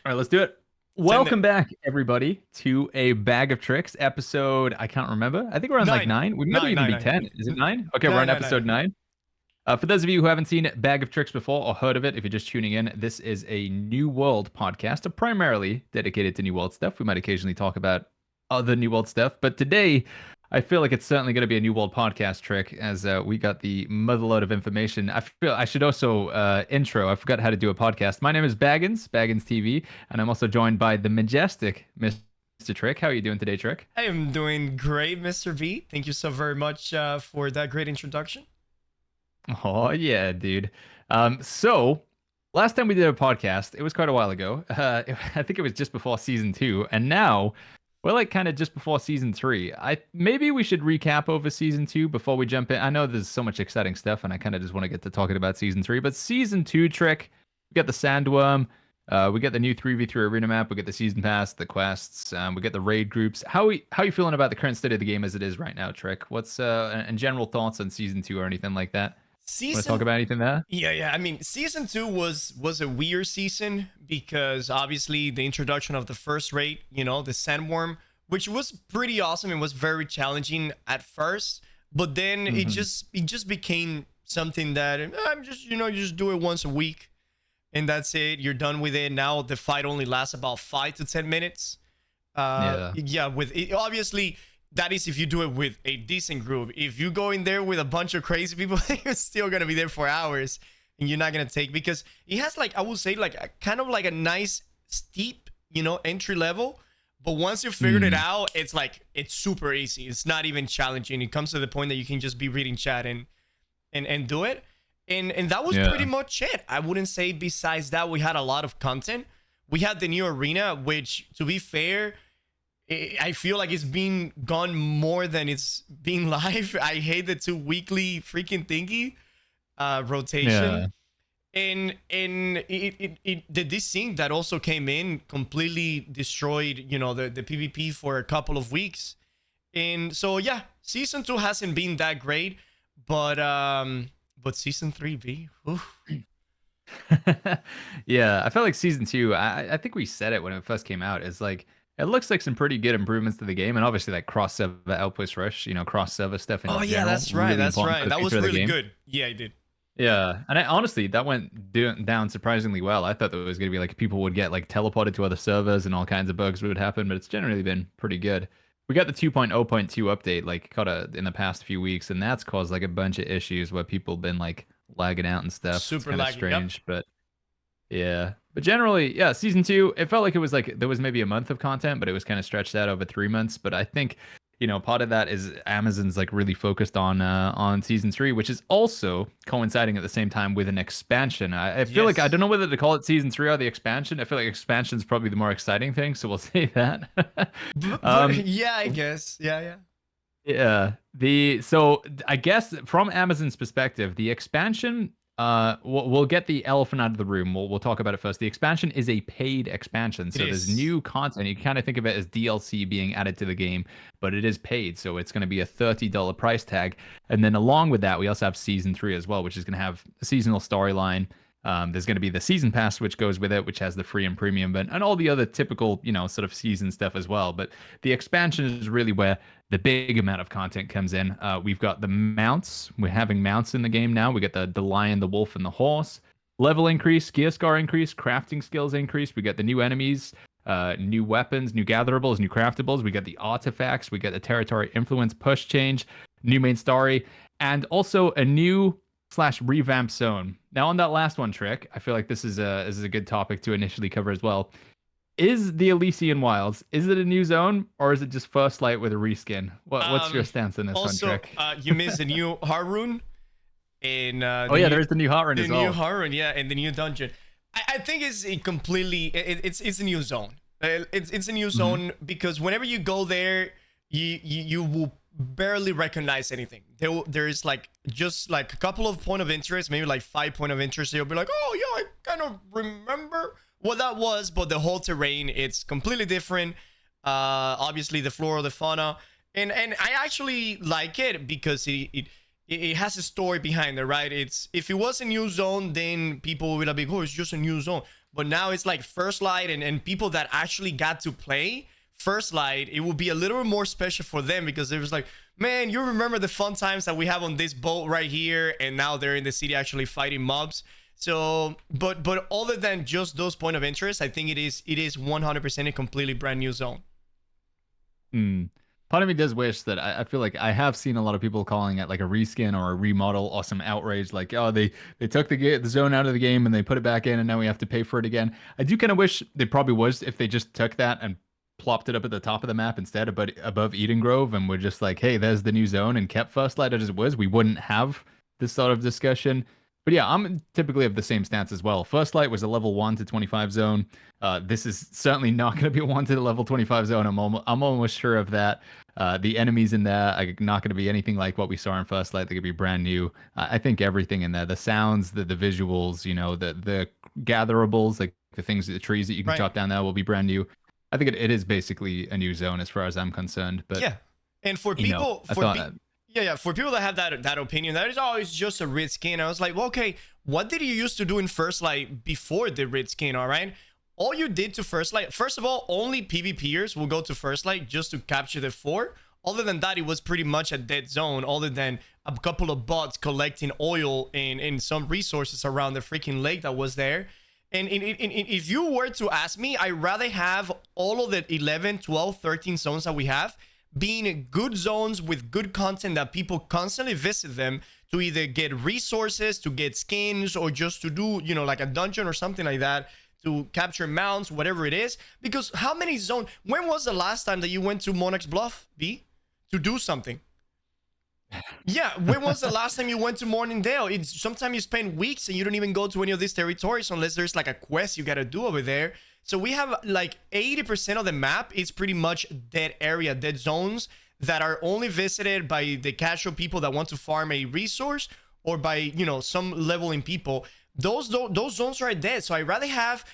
All right, let's do it. Send it. Welcome back, everybody, to a Bag of Tricks episode. I can't remember. I think we're on like Nine. nine. We might Nine, even nine, be nine. 10. Is it nine? Okay, we're Nine, on nine, nine, episode nine. nine. For those of you who haven't seen Bag of Tricks before or heard of it, if you're just tuning in, this is a New World podcast, primarily dedicated to New World stuff. We might occasionally talk about other New World stuff, but today I feel like it's certainly going to be a New World podcast trick as we got the motherload of information. I feel I should also intro. I forgot how to do a podcast. My name is Baggins TV, and I'm also joined by the majestic Mr. Trick. How are you doing today, Trick? I am doing great, Mr. V. Thank you so very much for that great introduction. Oh yeah, dude. So last time we did a podcast, it was quite a while ago. I think it was just before season two, and now we're like kind of just before season three. I maybe we should recap over season two before we jump in. I know there's so much exciting stuff, and I kind of just want to get to talking about season three. But season two, Trick, we got the Sandworm. We get the new 3v3 arena map. We get the season pass, the quests. We get the raid groups. How are you feeling about the current state of the game as it is right now, Trick? What's and general thoughts on season two or anything like that? Want to talk Season about anything there? Yeah. I mean, season 2 was a weird season because obviously the introduction of the first raid, the sandworm, which was pretty awesome and was very challenging at first, but then it Hmm. just became something that I'm just you just do it once a week and that's it. You're done with it. Now the fight only lasts about 5 to 10 minutes. Yeah. Yeah, with it, obviously that is if you do it with a decent group. If you go in there with a bunch of crazy people, you're still gonna be there for hours, and you're not gonna take because it has like I would say like a kind of like a nice steep, entry level. But once you figured it Mm. out, it's like it's super easy. It's not even challenging. It comes to the point that you can just be reading chat and do it. And that was pretty Yeah. much it. I wouldn't say besides that we had a lot of content. We had the new arena, which to be fair, I feel like it's been gone more than it's been live. I hate the two weekly freaking thingy Yeah. rotation. And this thing that also came in completely destroyed, the PvP for a couple of weeks. And so yeah, season 2 hasn't been that great, but season 3 B. Oof. Yeah, I felt like season two. I think we said it when it first came out. Is like it looks like some pretty good improvements to the game, and obviously like cross server outpost rush, cross server stuff in Oh yeah, general, that's right. really That's important for right. the That was future of the really game. good. Yeah, I did. Yeah, and honestly, that went down surprisingly well. I thought that it was going to be like people would get like teleported to other servers and all kinds of bugs would happen, but it's generally been pretty good. We got the 2.0.2 update like kind of in the past few weeks, and that's caused like a bunch of issues where people have been like lagging out and stuff. It's Super kind of laggy. Yep. strange, but yeah. But generally, yeah, season two, it felt like it was like there was maybe a month of content, but it was kind of stretched out over 3 months. But I think, part of that is Amazon's like really focused on season three, which is also coinciding at the same time with an expansion. I feel like I Yes. don't know whether to call it season three or the expansion. I feel like expansion is probably the more exciting thing, so we'll say that. But um, yeah, I guess. Yeah, yeah. yeah. So I guess from Amazon's perspective, the expansion we'll get the elephant out of the room. We'll talk about it first. The expansion is a paid expansion. It So there's is. new content. You kind of think of it as DLC being added to the game, but it is paid. So it's going to be a $30 price tag. And then along with that, we also have season three as well, which is going to have a seasonal storyline. There's going to be the season pass, which goes with it, which has the free and premium, but and all the other typical, sort of season stuff as well. But the expansion is really where the big amount of content comes in. We've got the mounts. We're having mounts in the game now. We get the lion, the wolf, and the horse. Level increase, gear score increase, crafting skills increase. We get the new enemies, new weapons, new gatherables, new craftables. We get the artifacts. We get the territory influence push change, new main story, and also a new slash revamp zone. Now on that last one, Trick, I feel like this is a good topic to initially cover as well. Is the Elysian Wilds, is it a new zone or is it just First Light with a reskin? What's your Um. stance on this one, Also, Trick? you missed the new Harun in Oh yeah, there's the new hot run the as new well. Harun, yeah, and the new dungeon. I think it's a completely. It's a new zone. It's a new Hmm. zone because whenever you go there, you will barely recognize anything. There is like just like a couple of point of interest, maybe like 5 point of interest. You'll be like, oh yeah, I kind of remember what that was, but the whole terrain it's completely different. Obviously the flora, the fauna, and I actually like it because it has a story behind it, right? It's if it was a new zone, then people will be like, oh, it's just a new zone. But now it's like First Light and people that actually got to play First Light, it will be a little more special for them because it was like, man, you remember the fun times that we have on this boat right here, and now they're in the city actually fighting mobs. So, but other than just those point of interest, I think it is 100% a completely brand new zone. Hmm. Part of me does wish that I feel like I have seen a lot of people calling it like a reskin or a remodel or some outrage, like, oh, they took the zone out of the game and they put it back in and now we have to pay for it again. I do kind of wish they probably was if they just took that and plopped it up at the top of the map instead above Eden Grove and were just like, hey, there's the new zone and kept First Light as it was. We wouldn't have this sort of discussion. But yeah, I'm typically of the same stance as well. First Light was a level 1 to 25 zone. This is certainly not going to be a 1 to the level 25 zone. I'm almost sure of that. The enemies in there are not going to be anything like what we saw in First Light. They're going to be brand new. I think everything in there, the sounds, the visuals, the gatherables, like the things, the trees that you can Right. chop down there will be brand new. I think it is basically a new zone as far as I'm concerned. But Yeah. And for you know, people, I thought, yeah, for people that have that opinion, that is always just a red skin. I was like, well, okay, what did you used to do in First Light before the red skin? All right, all you did to First Light, first of all, only PvPers will go to First Light just to capture the fort. Other than that, it was pretty much a dead zone. Other than a couple of bots collecting oil and some resources around the freaking lake that was there. And if you were to ask me, I'd rather have all of the 11, 12, 13 zones that we have being good zones with good content that people constantly visit them to either get resources, to get skins, or just to do, like a dungeon or something like that, to capture mounts, whatever it is. Because how many zones? When was the last time that you went to Monarch's Bluff, B, to do something? Yeah, when was the last time you went to Morningdale? It's sometimes you spend weeks and you don't even go to any of these territories unless there's like a quest you gotta do over there. So we have like 80% of the map is pretty much dead area, dead zones that are only visited by the casual people that want to farm a resource or by, some leveling people. Those zones are dead. So I'd rather have,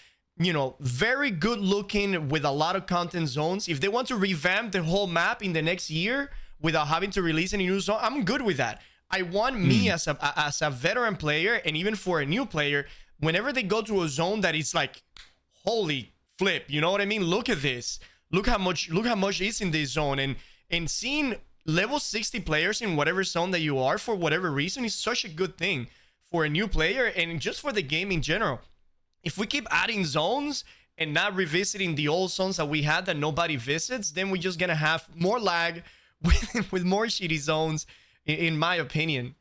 very good looking with a lot of content zones. If they want to revamp the whole map in the next year without having to release any new zone, I'm good with that. I want me as a veteran player, and even for a new player, whenever they go to a zone that is like, holy flip, you know what I mean? Look at this. Look how much is in this zone. And seeing level 60 players in whatever zone that you are for whatever reason is such a good thing for a new player and just for the game in general. If we keep adding zones and not revisiting the old zones that we had that nobody visits, then we're just gonna have more lag with more shitty zones, in my opinion.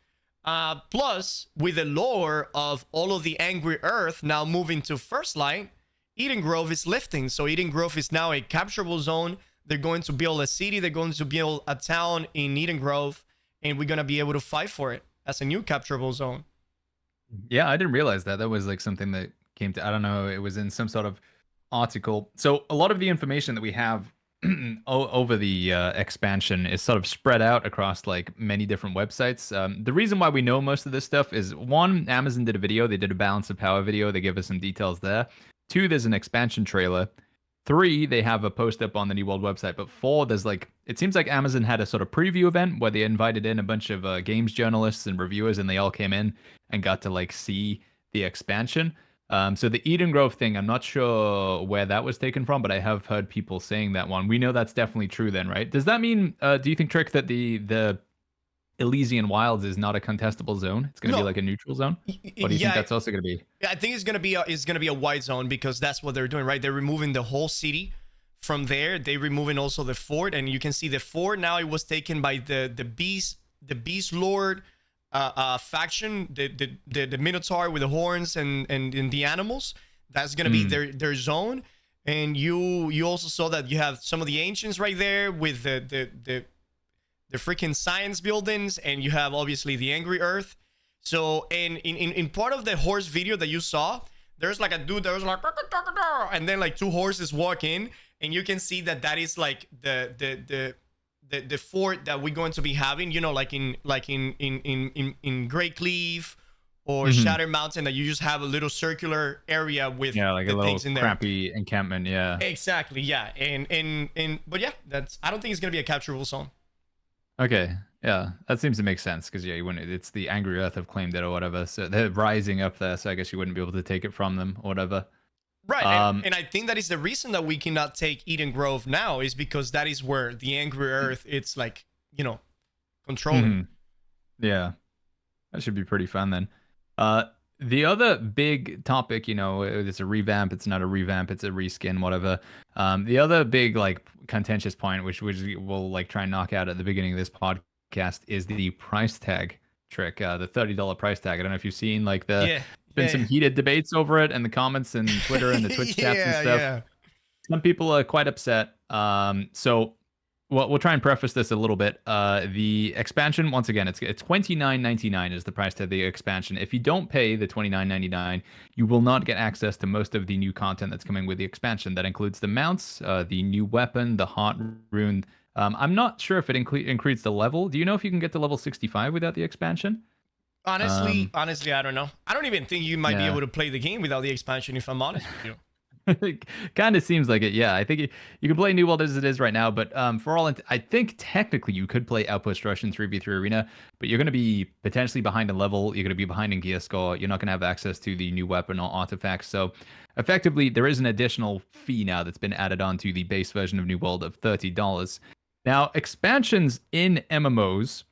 Plus, with the lore of all of the Angry Earth now moving to First Light, Eden Grove is lifting. So Eden Grove is now a capturable zone. They're going to build a city. They're going to build a town in Eden Grove, and we're going to be able to fight for it as a new capturable zone. yeah, I didn't realize that. That was like something that came to, I don't know, it was in some sort of article. So a lot of the information that we have over the expansion is sort of spread out across like many different websites. The reason why we know most of this stuff is one, Amazon did a video. They did a balance of power video. They give us some details there. Two, there's an expansion trailer. Three, they have a post up on the New World website. But four, there's like, it seems like Amazon had a sort of preview event where they invited in a bunch of games journalists and reviewers, and they all came in and got to like see the expansion. So the Eden Grove thing, I'm not sure where that was taken from, but I have heard people saying that one. We know that's definitely true then, right? Does that mean, do you think, Trick, that the Elysian Wilds is not a contestable zone? It's going to be like a neutral zone? Or do you think that's also going to be? I think it's gonna be a white zone because that's what they're doing, right? They're removing the whole city from there. They're removing also the fort, and you can see the fort now. It was taken by the beast lord faction, the Minotaur with the horns and the animals. That's gonna be their zone. And you also saw that you have some of the ancients right there with the freaking science buildings, and you have obviously the Angry Earth. So in part of the horse video that you saw, there's like a dude that was like, and then like two horses walk in, and you can see that is like the fort that we're going to be having, like in Great Cleave or Shatter Mountain, that you just have a little circular area with like the a little things in there. crappy encampment, yeah. Exactly, yeah. And but yeah, I don't think it's gonna be a capturable zone. Okay, yeah, that seems to make sense because you wouldn't. It's the Angry Earth have claimed it or whatever, so they're rising up there. So I guess you wouldn't be able to take it from them or whatever. Right, and I think that is the reason that we cannot take Eden Grove now is because that is where the Angry Earth it's like controlling. Mhm. Yeah. That should be pretty fun then. Uh, the other big topic, it's a revamp, it's not a revamp, it's a reskin, whatever. The other big like contentious point, which we'll like try and knock out at the beginning of this podcast, is the price tag trick, the $30 price tag. I don't know if you've seen like Yeah, been some yeah, heated debates over it and the comments and Twitter and the Twitch chats and yeah, stuff. yeah. Some people are quite upset. So we'll try and preface this a little bit. The expansion, once again, it's $29.99 is the price to the expansion. If you don't pay the $29.99, you will not get access to most of the new content that's coming with the expansion. That includes the mounts, the new weapon, the heart rune. I'm not sure if it increases the level. Do you know if you can get to level 65 without the expansion? Honestly, I don't know. I don't even think you might be Yeah. able to play the game without the expansion. If I'm honest with you. Kind of seems like it. Yeah, I think you can play New World as it is right now, but for all I think technically you could play Outpost Rush in 3v3 Arena, but you're going to be potentially behind in level. You're going to be behind in gear score. You're not going to have access to the new weapon or artifacts. So effectively, there is an additional fee now that's been added on to the base version of New World of $30. Now, expansions in MMOs.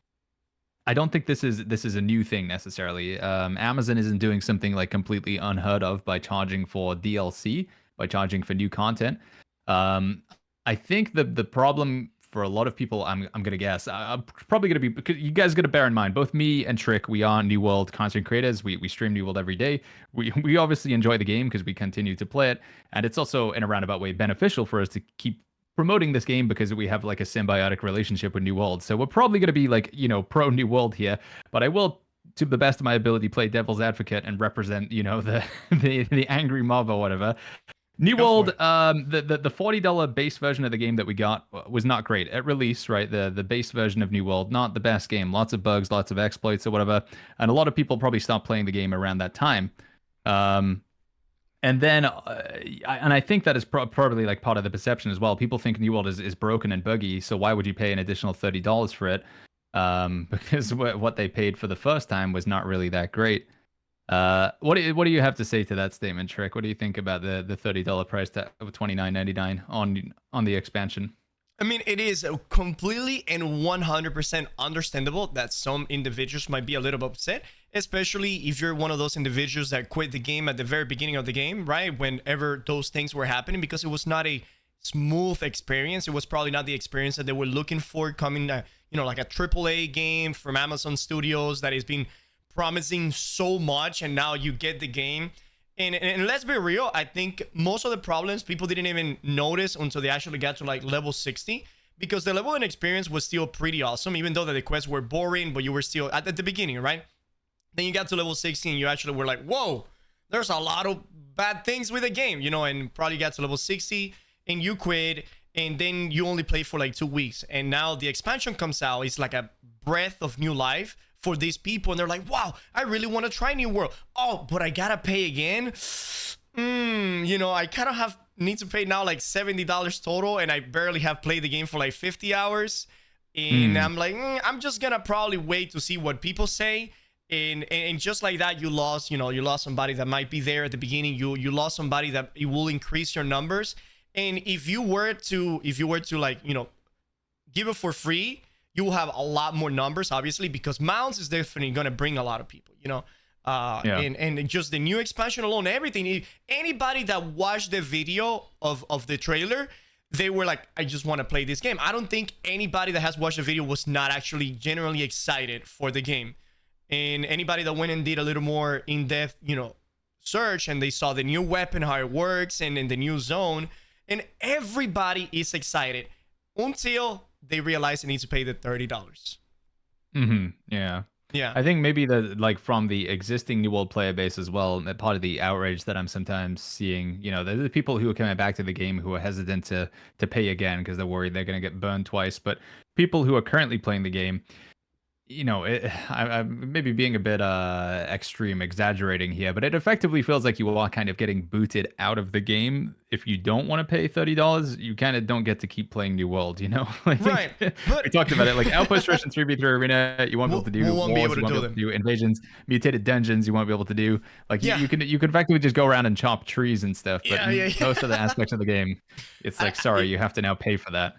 I don't think this is a new thing necessarily. Amazon isn't doing something like completely unheard of by charging for DLC, by charging for new content. Um, I think the problem for a lot of people, I'm gonna guess, I'm probably gonna be because you guys gotta bear in mind, both me and Trick, we are New World content creators. We stream New World every day. We obviously enjoy the game because we continue to play it, and it's also in a roundabout way beneficial for us to keep promoting this game because we have like a symbiotic relationship with New World. So we're probably going to be like, pro New World here, but I will to the best of my ability play devil's advocate and represent, the the angry mob or whatever. New Go for World, it. the $40 base version of the game that we got was not great at release, right? The base version of New World, not the best game. Lots of bugs, lots of exploits or whatever, and a lot of people probably stopped playing the game around that time. Um, and then, I think that is probably like part of the perception as well. People think New World is broken and buggy, so why would you pay an additional $30 for it? Because what they paid for the first time was not really that great. What do you have to say to that statement, Trick? What do you think about the $30 price tag of $29.99 on the expansion? I mean, it is completely and 100% understandable that some individuals might be a little bit upset, especially if you're one of those individuals that quit the game at the very beginning of the game, right? Whenever those things were happening, because it was not a smooth experience. It was probably not the experience that they were looking for coming, like a AAA game from Amazon Studios that has been promising so much, and now you get the game. And let's be real, I think most of the problems people didn't even notice until they actually got to like level 60, because the level and experience was still pretty awesome, even though the quests were boring, but you were still at the beginning, right? Then you got to level 60 and you actually were like, whoa, there's a lot of bad things with the game, and probably got to level 60 and you quit, and then you only play for like 2 weeks. And now the expansion comes out, it's like a breath of new life for these people, and they're like, wow, I really want to try New World. Oh, but I gotta pay again. I kind of need to pay now like $70 total, and I barely have played the game for like 50 hours. And Hmm. I'm like, I'm just gonna probably wait to see what people say. And just like that, you lost somebody that might be there at the beginning. You lost somebody that it will increase your numbers. And if you were to like, give it for free, you will have a lot more numbers, obviously, because mounts is definitely going to bring a lot of people, Yeah. and just the new expansion alone, everything. Anybody that watched the video of the trailer, they were like, I just want to play this game. I don't think anybody that has watched the video was not actually genuinely excited for the game. And anybody that went and did a little more in-depth, search, and they saw the new weapon, how it works, and in the new zone, and everybody is excited until they realize they need to pay the $30. Yeah. Yeah. I think maybe from the existing New World player base as well, that part of the outrage that I'm sometimes seeing, the people who are coming back to the game who are hesitant to pay again because they're worried they're going to get burned twice. But people who are currently playing the game, I'm maybe being a bit extreme, exaggerating here, but it effectively feels like you are kind of getting booted out of the game. If you don't want to pay $30, you kind of don't get to keep playing New World, you know? Like Right, we but talked about it, like Outpost Rush and 3v3 Arena, you won't be able to we do won't be able wars, to you won't be do able to them. do invasions, mutated dungeons, you won't be able to do. Like Yeah, you can effectively just go around and chop trees and stuff, but yeah, yeah, most of the yeah. aspects of the game, it's like, sorry, It, you have to now pay for that.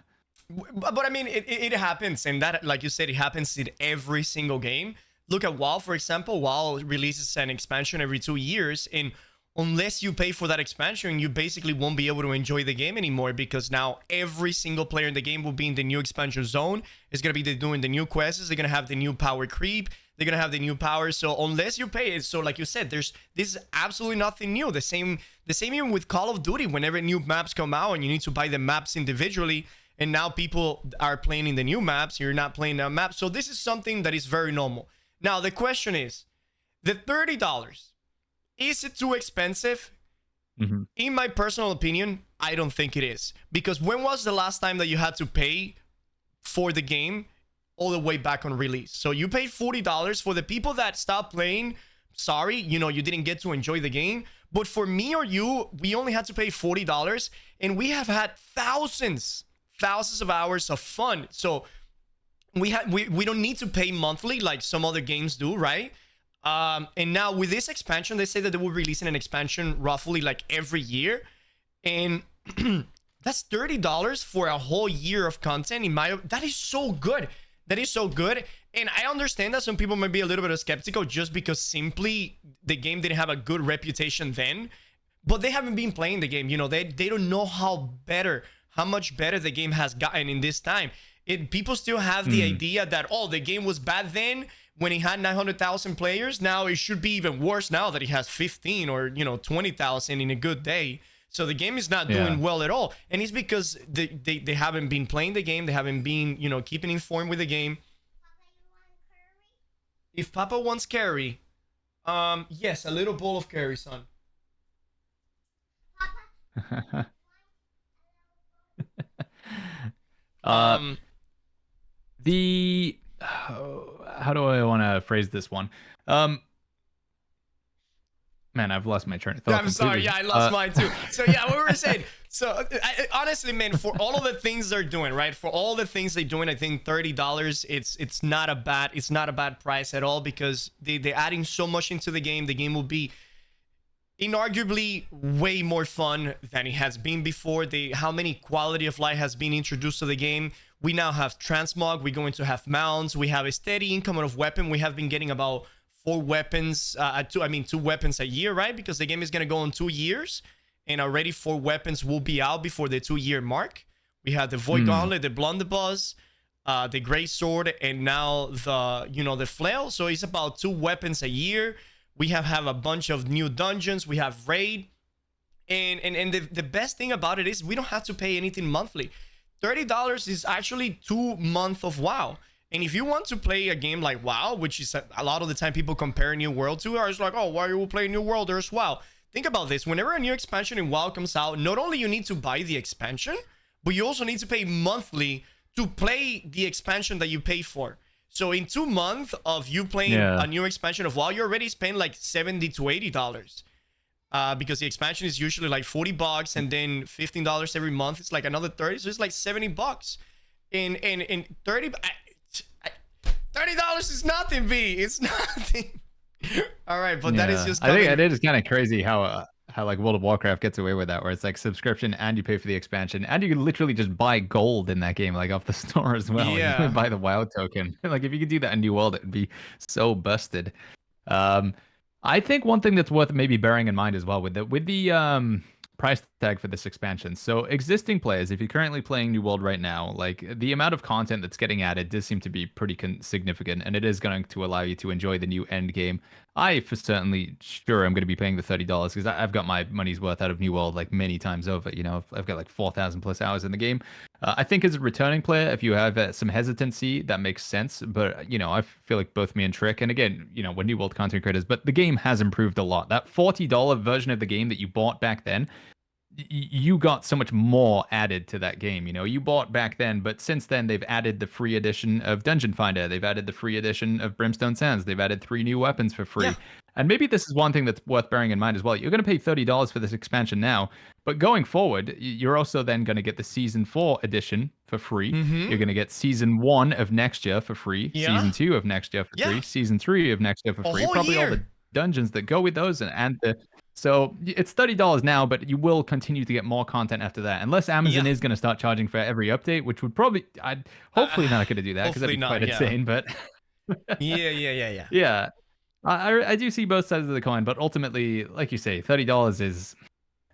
but I mean, it happens, and that, like you said, it happens in every single game. Look at WoW, for example. WoW releases an expansion every 2 years, and unless you pay for that expansion, you basically won't be able to enjoy the game anymore, because now every single player in the game will be in the new expansion zone. It's gonna be doing the new quests. They're gonna have the new power creep. They're gonna have the new power. So unless you pay it, so like you said, this is absolutely nothing new. The same even with Call of Duty. Whenever new maps come out and you need to buy the maps individually, and now people are playing in the new maps, you're not playing that map. So this is something that is very normal. Now the question is, the $30, is it too expensive? Hmm. In my personal opinion, I don't think it is. Because when was the last time that you had to pay for the game all the way back on release? So you paid $40. For the people that stopped playing, sorry, you didn't get to enjoy the game. But for me or you, we only had to pay $40, and we have had thousands of hours of fun. So we don't need to pay monthly like some other games do, right? And now with this expansion, they say that they will release an expansion roughly like every year, and that's $30 for a whole year of content. That is so good. That is so good. And I understand that some people might be a little bit skeptical just because simply the game didn't have a good reputation then, but they haven't been playing the game. They don't know how much better the game has gotten in this time. People still have the idea that, oh, the game was bad then when it had 900,000 players. Now it should be even worse now that it has 15 or 20,000 in a good day. So the game is not doing well at all, and it's because they haven't been playing the game. They haven't been keeping informed with the game. If Papa wants curry, yes, a little bowl of curry, son. uh, Um, the how do I want to phrase this one? Man, I've lost my train of thought I'm sorry. completely. Yeah, I lost mine too. So yeah, what we were saying. So honestly, man, for all of the things they're doing, right? For all the things they're doing, I think $30. It's not a bad price at all, because they're adding so much into the game. The game will be inarguably way more fun than it has been before. How many quality of life has been introduced to the game. We now have transmog. We're going to have mounts. We have a steady income of weapon. We have been getting about 2 weapons a year, right? Because the game is going to go on 2 years, and already 4 weapons will be out before the 2-year mark. We have the Void Gauntlet, the Blunderbuss, the Great Sword, and now the Flail. So it's about 2 weapons a year. We have a bunch of new dungeons. We have raid, and the best thing about it is we don't have to pay anything monthly. $30 is actually 2 months of WoW. And if you want to play a game like WoW, which is a lot of the time people compare New World to, are just like, oh, why are you playing New World? There's WoW. Think about this. Whenever a new expansion in WoW comes out, not only you need to buy the expansion, but you also need to pay monthly to play the expansion that you pay for. So in 2 months of you playing a new expansion of WoW, you already spend like $70 to $80. Because the expansion is usually like $40, and then $15 every month. It's like another 30, so it's like $70. And 30 $30 is nothing, V. It's nothing. All right, but that is just I think coming. it is kind of crazy how like World of Warcraft gets away with that, where it's like subscription and you pay for the expansion, and you can literally just buy gold in that game, like off the store as well. You Yeah. can buy the WoW token. Like if you could do that in New World, it'd be so busted. Um, I think one thing that's worth maybe bearing in mind as well with the price tag for this expansion. So existing players, if you're currently playing New World right now, like the amount of content that's getting added does seem to be pretty significant, and it is going to allow you to enjoy the new end game. I for certainly sure I'm going to be paying the $30 because I've got my money's worth out of New World like many times over. I've got like 4,000 plus hours in the game. I think as a returning player, if you have some hesitancy, that makes sense. But I feel like both me and Trick, and again, we're New World content creators, but the game has improved a lot. That $40 version of the game that you bought back then, you got so much more added to that game. You know, you bought back then, but since then they've added the free edition of Dungeon Finder. They've added the free edition of Brimstone Sands. They've added 3 new weapons for Yeah. free. And maybe this is one thing that's worth bearing in mind as well. You're going to pay $30 for this expansion now, but going forward, you're also then going to get the Season 4 edition for free. Mm-hmm. You're going to get Season 1 of next year for free, Yeah. Season 2 of next year for Yeah. free, Season 3 of next year for A free, whole probably all year. the dungeons that go with those and the so it's $30 now, but you will continue to get more content after that, unless Amazon Yeah. is going to start charging for every update, which would probably, I'd hopefully not going to do that because Hopefully that'd be quite not. Yeah. insane. But Yeah. yeah, I do see both sides of the coin, but ultimately, like you say, $30 is.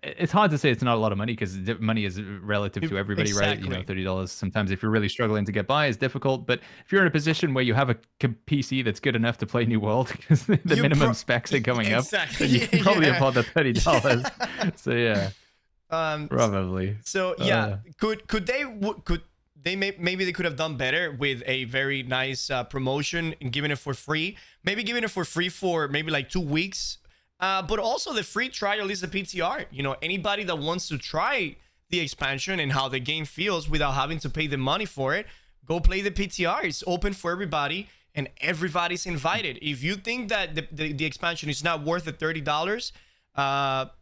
It's hard to say it's not a lot of money because money is relative to everybody, right? You know, Exactly. $30 sometimes if you're really struggling to get by is difficult. But if you're in a position where you have a PC that's good enough to play New World because the minimum specs are going up, Exactly. then you can probably Yeah. afford the $30. So yeah, Um. probably. So yeah, could they maybe they could have done better with a very nice promotion and giving it for free. Maybe giving it for free for maybe like 2 weeks. But also the free trial is the PTR. You know, anybody that wants to try the expansion and how the game feels without having to pay the money for it, go play the PTR. It's open for everybody and everybody's invited. If you think that the expansion is not worth the $30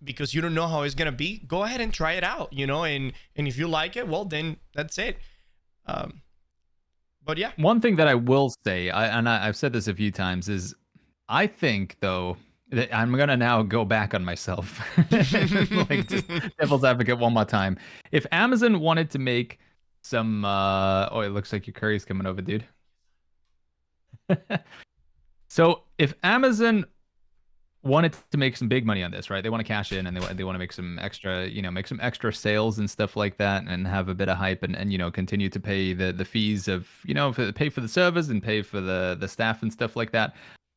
because you don't know how it's gonna be, go ahead and try it out, you know, and if you like it, well, then that's it. But yeah. One thing that I will say, I've said this a few times, is I think though that I'm gonna now go back on myself, like just devil's advocate one more time. If Amazon wanted to make some, oh, it looks like your curry's coming over, dude. So if Amazon wanted to make some big money on this, right? They want to cash in and they want to make some extra, you know, make some extra sales and stuff like that and have a bit of hype and you know, continue to pay the fees of, you know, pay for the servers and pay for the staff and stuff like that.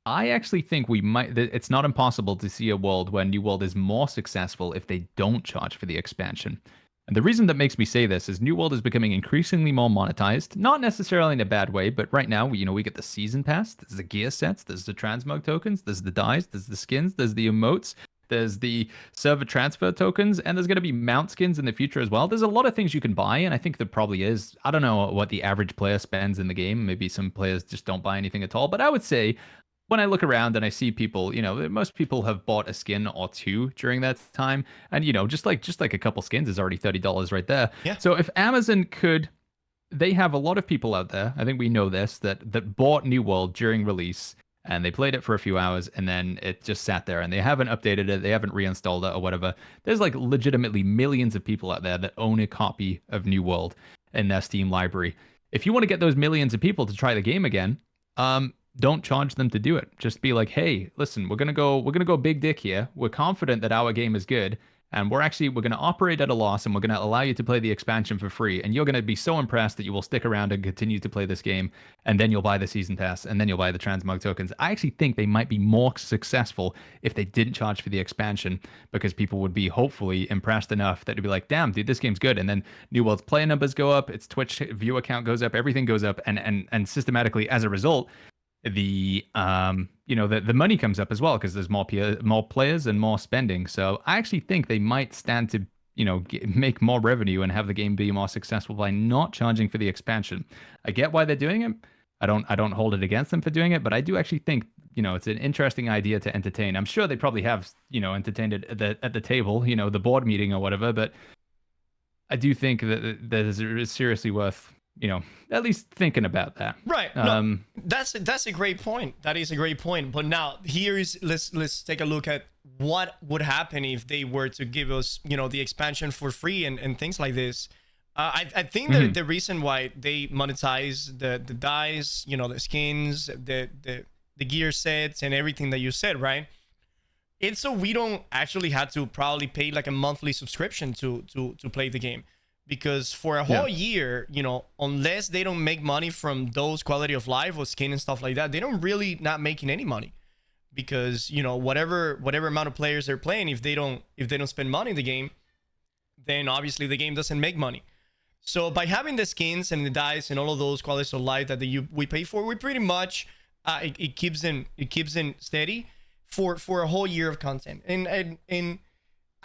I actually think we might, it's not impossible to see a world where New World is more successful if they don't charge for the expansion. And the reason that makes me say this is New World is becoming increasingly more monetized, not necessarily in a bad way, but right now, you know, we get the season pass, there's the gear sets, there's the transmog tokens, there's the dyes, there's the skins, there's the emotes, there's the server transfer tokens, and there's going to be mount skins in the future as well. There's a lot of things you can buy, and I think there probably is. I don't know what the average player spends in the game. Maybe some players just don't buy anything at all, but I would say when I look around and I see people, you know, most people have bought a skin or two during that time, and you know, just like a couple skins is already $30 right there. Yeah. So if Amazon could, they have a lot of people out there. I think we know this that bought New World during release and they played it for a few hours and then it just sat there and they haven't updated it, they haven't reinstalled it or whatever. There's like legitimately millions of people out there that own a copy of New World in their Steam library. If you want to get those millions of people to try the game again, don't charge them to do it. Just be like, hey, listen, we're gonna go big dick here. We're confident that our game is good, and we're gonna operate at a loss, and we're gonna allow you to play the expansion for free. And you're gonna be so impressed that you will stick around and continue to play this game, and then you'll buy the season pass, and then you'll buy the transmog tokens. I actually think they might be more successful if they didn't charge for the expansion, because people would be hopefully impressed enough that it'd be like, damn, dude, this game's good. And then New World's player numbers go up, its Twitch viewer count goes up, everything goes up, and systematically as a result, the you know the money comes up as well because there's more players and more spending. So I actually think they might stand to, you know, make more revenue and have the game be more successful by not charging for the expansion. I get why they're doing it. I don't hold it against them for doing it, but I do actually think, you know, it's an interesting idea to entertain. I'm sure they probably have, you know, entertained it at the table, you know, the board meeting or whatever, but I do think that is seriously worth, you know, at least thinking about that. Right. No, that's a great point. That is a great point. But now let's take a look at what would happen if they were to give us, you know, the expansion for free and things like this. I think that the reason why they monetize the dyes, you know, the skins, the gear sets and everything that you said, right? It's so we don't actually have to probably pay like a monthly subscription to play the game. Because for a whole year, you know, unless they don't make money from those quality of life or skin and stuff like that, they don't really not making any money. Because, you know, whatever amount of players they're playing, if they don't spend money in the game, then obviously the game doesn't make money. So by having the skins and the dyes and all of those qualities of life that we pay for, we pretty much it keeps them steady for a whole year of content. And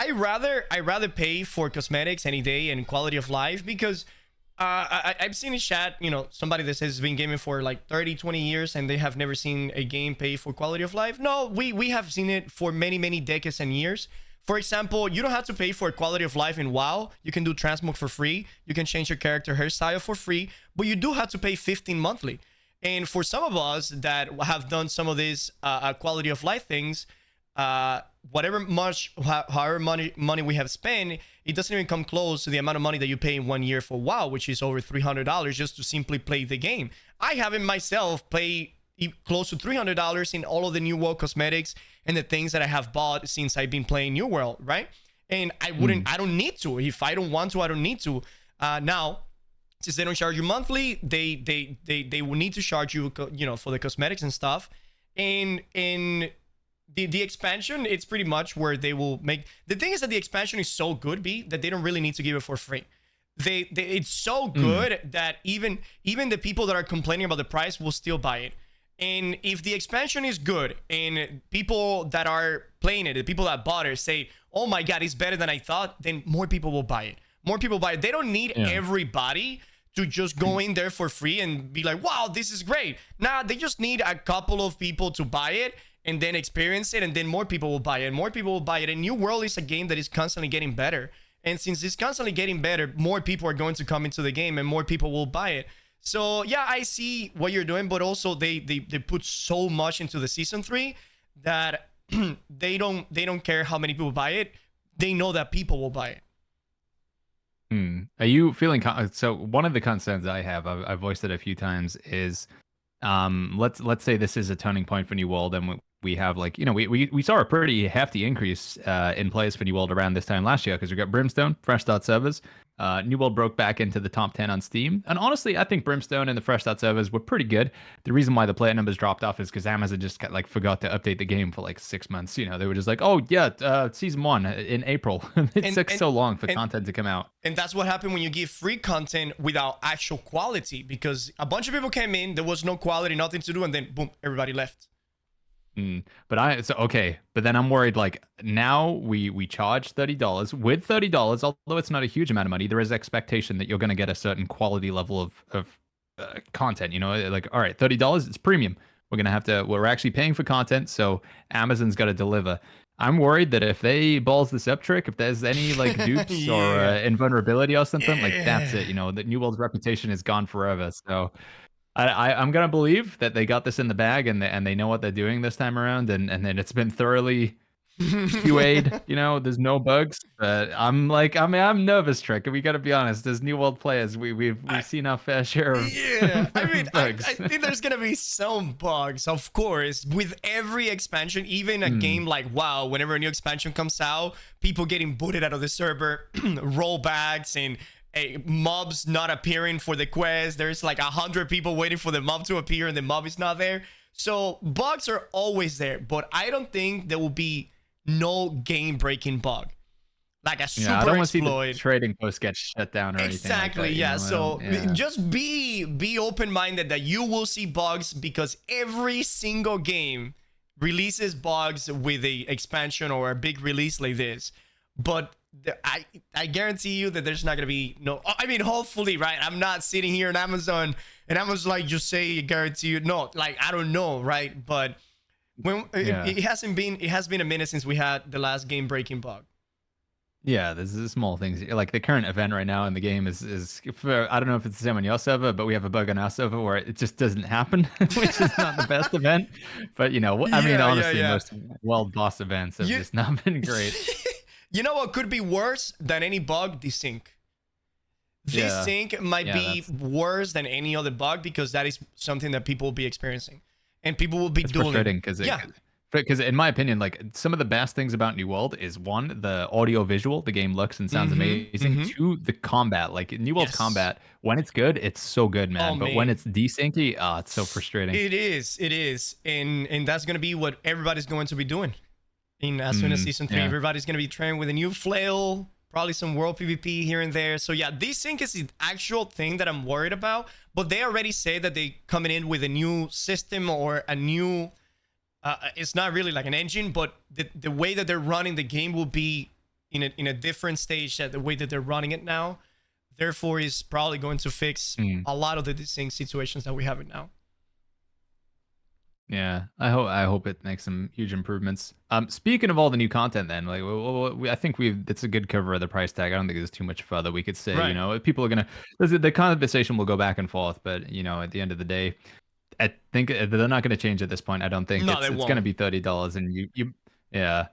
I rather pay for cosmetics any day and quality of life, because I've seen in chat, somebody that says has been gaming for like 30-20 years and they have never seen a game pay for quality of life. No, we have seen it for many decades and years. For example, you don't have to pay for quality of life in WoW. You can do transmog for free. You can change your character hairstyle for free, but you do have to pay 15 monthly. And for some of us that have done some of these quality of life things, however money we have spent, it doesn't even come close to the amount of money that you pay in 1 year for WoW, which is over $300 just to simply play the game. I haven't myself pay close to $300 in all of the new world cosmetics and the things that I have bought since I've been playing New World, right? And I don't need to. If I don't want to, I don't need to. Now, since they don't charge you monthly, they will need to charge you, for the cosmetics and stuff. And the expansion, it's pretty much where they will make. The thing is that the expansion is so good, that they don't really need to give it for free. It's so good that even the people that are complaining about the price will still buy it. And if the expansion is good and people that are playing it, the people that bought it say, oh my God, it's better than I thought, then more people will buy it. More people buy it. They don't need everybody to just go in there for free and be like, wow, this is great. Nah, they just need a couple of people to buy it and then experience it, and then more people will buy it. More people will buy it. And New World is a game that is constantly getting better. And since it's constantly getting better, more people are going to come into the game and more people will buy it. So yeah, I see what you're doing, but also they put so much into the season 3 that they don't care how many people buy it. They know that people will buy it. Are you feeling so? One of the concerns I have, I've voiced it a few times, is let's say this is a turning point for New World, and we have we saw a pretty hefty increase in players for New World around this time last year, because we got Brimstone, fresh start servers. New World broke back into the top 10 on Steam, and honestly, I think Brimstone and the fresh start servers were pretty good. The reason why the player numbers dropped off is because Amazon just forgot to update the game for 6 months. They were just like, oh yeah, season 1 in April. It took so long for content to come out. And that's what happened when you give free content without actual quality, because a bunch of people came in, there was no quality, nothing to do, and then boom, everybody left. But then I'm worried, now we charge $30. With $30, although it's not a huge amount of money, there is expectation that you're going to get a certain quality level of content. All right, $30, it's premium. We're actually paying for content, so Amazon's got to deliver. I'm worried that if they balls this up trick, if there's any dupes or invulnerability or something, that's it. That New World's reputation is gone forever. So I'm gonna believe that they got this in the bag and they know what they're doing this time around, and then it's been thoroughly QA'd. There's no bugs. But I'm nervous, Trick. We got to be honest. As New World players, we've seen our fair share of bugs. I think there's gonna be some bugs, of course, with every expansion. Even a game like WoW, whenever a new expansion comes out, people getting booted out of the server, rollbacks, and mobs not appearing for the quest. There's 100 people waiting for the mob to appear and the mob is not there. So bugs are always there, but I don't think there will be no game breaking bug, like a super I don't want exploit. to see the trading post get shut down or anything. Exactly. Like that, So just be open-minded that you will see bugs, because every single game releases bugs with a expansion or a big release like this. But I guarantee you that there's not gonna be no. I mean, hopefully, right? I'm not sitting here in Amazon and Amazon's just say guarantee you. No, I don't know, right? But when it has been a minute since we had the last game breaking bug. Yeah, there's small things. The current event right now in the game is for, I don't know if it's the same on your server, but we have a bug on our server where it just doesn't happen, which is not the best event. But honestly, most world boss events have just not been great. You know what could be worse than any bug? Desync. Desync might be worse than any other bug, because that is something that people will be experiencing, and people will be doing. Frustrating because in my opinion, some of the best things about New World is, one, the audio visual, the game looks and sounds amazing. Two, the combat. New World's combat, when it's good, it's so good, man. But when it's desyncy, it's so frustrating. It is, and that's gonna be what everybody's going to be doing. As soon as season 3, everybody's gonna be trained with a new Flail, probably some world PvP here and there. So yeah, desync is the actual thing that I'm worried about. But they already say that they coming in with a new system or a new. It's not really like an engine, but the way that they're running the game will be in a different stage at the way that they're running it now. Therefore, is probably going to fix a lot of the distinct situations that we have it now. Yeah, I hope it makes some huge improvements. Speaking of all the new content, then like I think it's a good cover of the price tag. I don't think there's too much further we could say. Right. You know, people are gonna the conversation will go back and forth, but you know, at the end of the day, I think they're not going to change at this point. I don't think No, it's they going to won't. be $30, and yeah.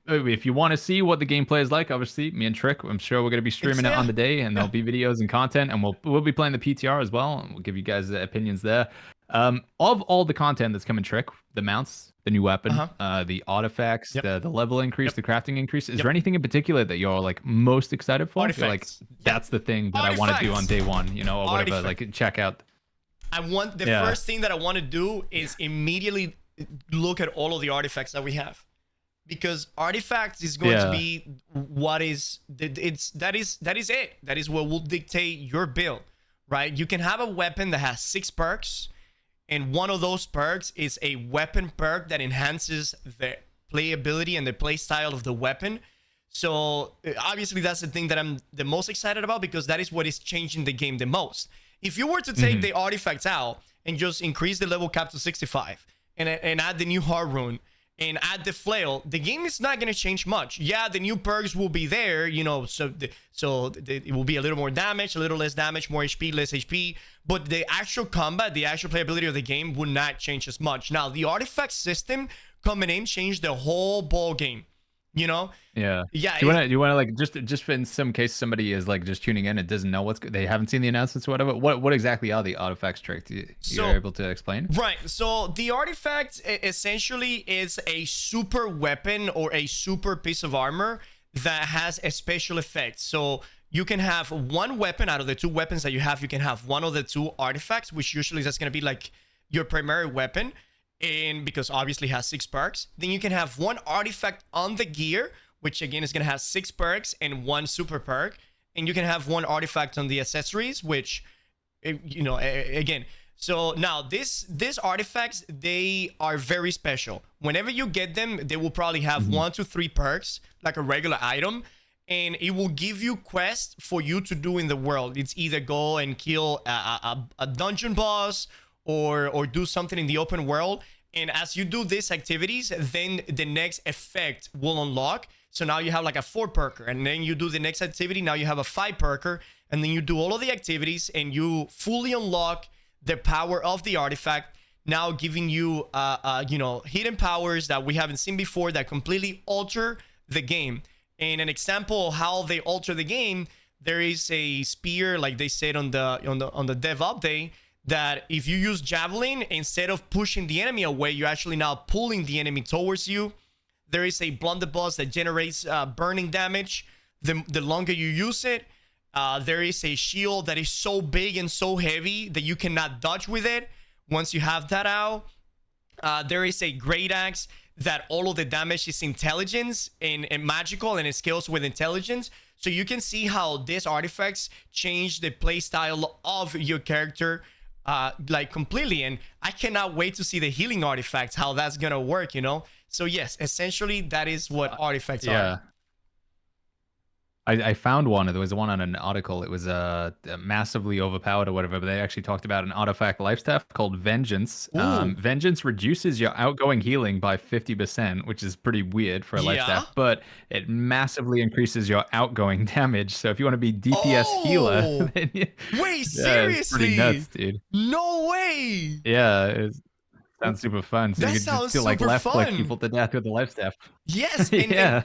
If you want to see what the gameplay is like, obviously me and Trick, I'm sure we're going to be streaming it on the day, and there'll be videos and content, and we'll be playing the PTR as well, and we'll give you guys the opinions there. Of all the content that's coming, Trick, the mounts, the new weapon, the artifacts, Yep. the level increase, the crafting increase. Is Yep. there anything in particular that you're like most excited for? You're like, Artifacts. that's the thing that I want to do on day one, you know, or whatever. Artifact. Like check out. I want the first thing that I want to do is immediately look at all of the artifacts that we have, because artifacts is going to be what is that is it. That is what will dictate your build, right? You can have a weapon that has 6 perks, and one of those perks is a weapon perk that enhances the playability and the play style of the weapon. So obviously that's the thing that I'm the most excited about, because that is what is changing the game the most. If you were to take the artifacts out and just increase the level cap to 65 and add the new hard rune and add the flail, the game is not going to change much. Yeah, the new perks will be there, you know, so it will be a little more damage, a little less damage, more HP, less HP, but the actual combat, the actual playability of the game would not change as much. Now, the artifact system coming in changed the whole ball game. You know? Yeah. Yeah. Do you want to like just in some case somebody is like just tuning in and doesn't know they haven't seen the announcements or whatever. What exactly are the artifacts, Trick? You're able to explain? Right. So the artifact essentially is a super weapon or a super piece of armor that has a special effect. So you can have one weapon out of the 2 weapons that you have. You can have one of the 2 artifacts, which usually that's going to be like your primary weapon. And because obviously it has 6 perks, then you can have one artifact on the gear, which again is going to have 6 perks and 1 super perk. And you can have one artifact on the accessories, which, you know, again. So now these artifacts, they are very special. Whenever you get them, they will probably have 1 to 3 perks, like a regular item. And it will give you quests for you to do in the world. It's either go and kill a dungeon boss, or do something in the open world. And as you do these activities, then the next effect will unlock. So now you have like a 4 perker, and then you do the next activity. Now you have a 5 perker, and then you do all of the activities and you fully unlock the power of the artifact. Now giving you, you know, hidden powers that we haven't seen before that completely alter the game. And an example of how they alter the game, there is a spear, like they said on the dev update, that if you use javelin, instead of pushing the enemy away, you're actually now pulling the enemy towards you. There is a blunderbuss that generates burning damage the longer you use it. There is a shield that is so big and so heavy that you cannot dodge with it once you have that out. There is a great axe that all of the damage is intelligence and magical, and it scales with intelligence. So you can see how these artifacts change the play style of your character like completely. And I cannot wait to see the healing artifacts, how that's gonna work, you know. So yes, essentially that is what artifacts are. I found one. There was one on an article. It was massively overpowered or whatever, but they actually talked about an artifact lifestaff called Vengeance. Vengeance reduces your outgoing healing by 50%, which is pretty weird for a lifestaff, but it massively increases your outgoing damage. So if you want to be DPS healer, then wait, seriously? It's pretty nuts, dude. No way. Yeah, sounds super fun. So that you can just like left click people to death with the lifestaff. Yes. Yeah.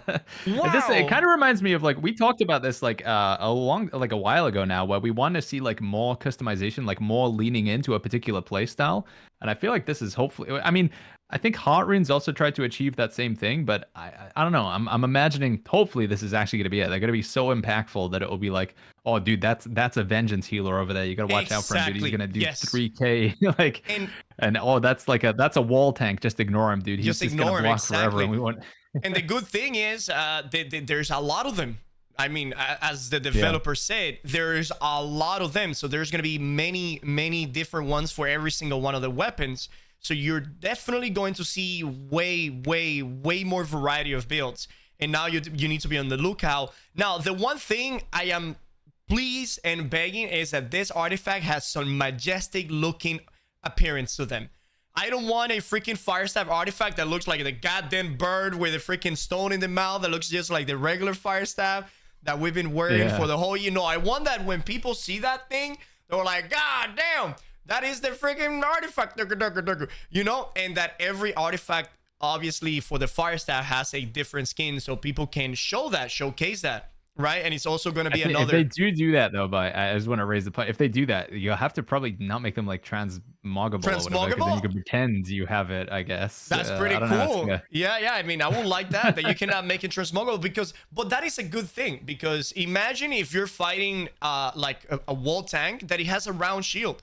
Wow. It kind of reminds me of like we talked about this like a while ago now, where we want to see like more customization, like more leaning into a particular play style. And I feel like this is hopefully, I mean, I think Heart Runes also tried to achieve that same thing, but I don't know. I'm imagining hopefully this is actually going to be it. They're going to be so impactful that it will be like, oh, dude, that's a vengeance healer over there. You got to watch out for him, dude. He's going to do 3K. Like, and oh, that's a wall tank. Just ignore him, dude. He's just going to block forever. And we want. And the good thing is, there's a lot of them. I mean, as the developer said, there's a lot of them. So there's going to be many different ones for every single one of the weapons. So you're definitely going to see way more variety of builds. and now you need to be on the lookout. Now, the one thing I am pleased and begging is that this artifact has some majestic looking appearance to them. I don't want a freaking fire staff artifact that looks like the goddamn bird with a freaking stone in the mouth that looks just like the regular fire staff that we've been wearing for the whole year. No, I want that when people see that thing, they're like, God damn, that is the freaking artifact, you know, and that every artifact, obviously, for the fire staff has a different skin, so people can showcase that. Right, and it's also going to be another. If they do that though, but I just want to raise the point. If they do that, you'll have to probably not make them like transmoggable, or whatever, because then you can pretend you have it. I guess that's pretty cool. Yeah. I mean, I would like that you cannot make it transmoggable, but that is a good thing, because imagine if you're fighting like a wall tank that he has a round shield,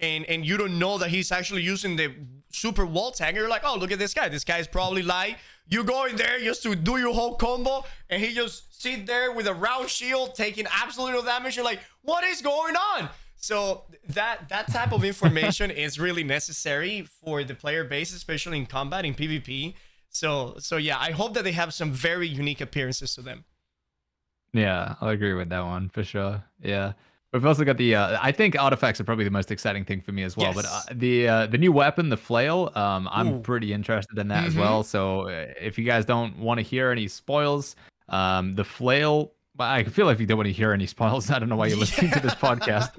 and you don't know that he's actually using the super wall tank. You're like, oh, look at this guy. This guy is probably like, you go in there just to do your whole combo, and he just sit there with a round shield taking absolutely no damage. You're like, what is going on? So that type of information is really necessary for the player base, especially in combat, in PvP. So yeah, I hope that they have some very unique appearances to them. Yeah, I'll agree with that one for sure. Yeah. We've also got the I think artifacts are probably the most exciting thing for me as well. Yes. But the new weapon, the flail, I'm pretty interested in that as well. So if you guys don't want to hear any spoils, the flail. I feel like if you don't want to hear any spoils, I don't know why you're listening to this podcast.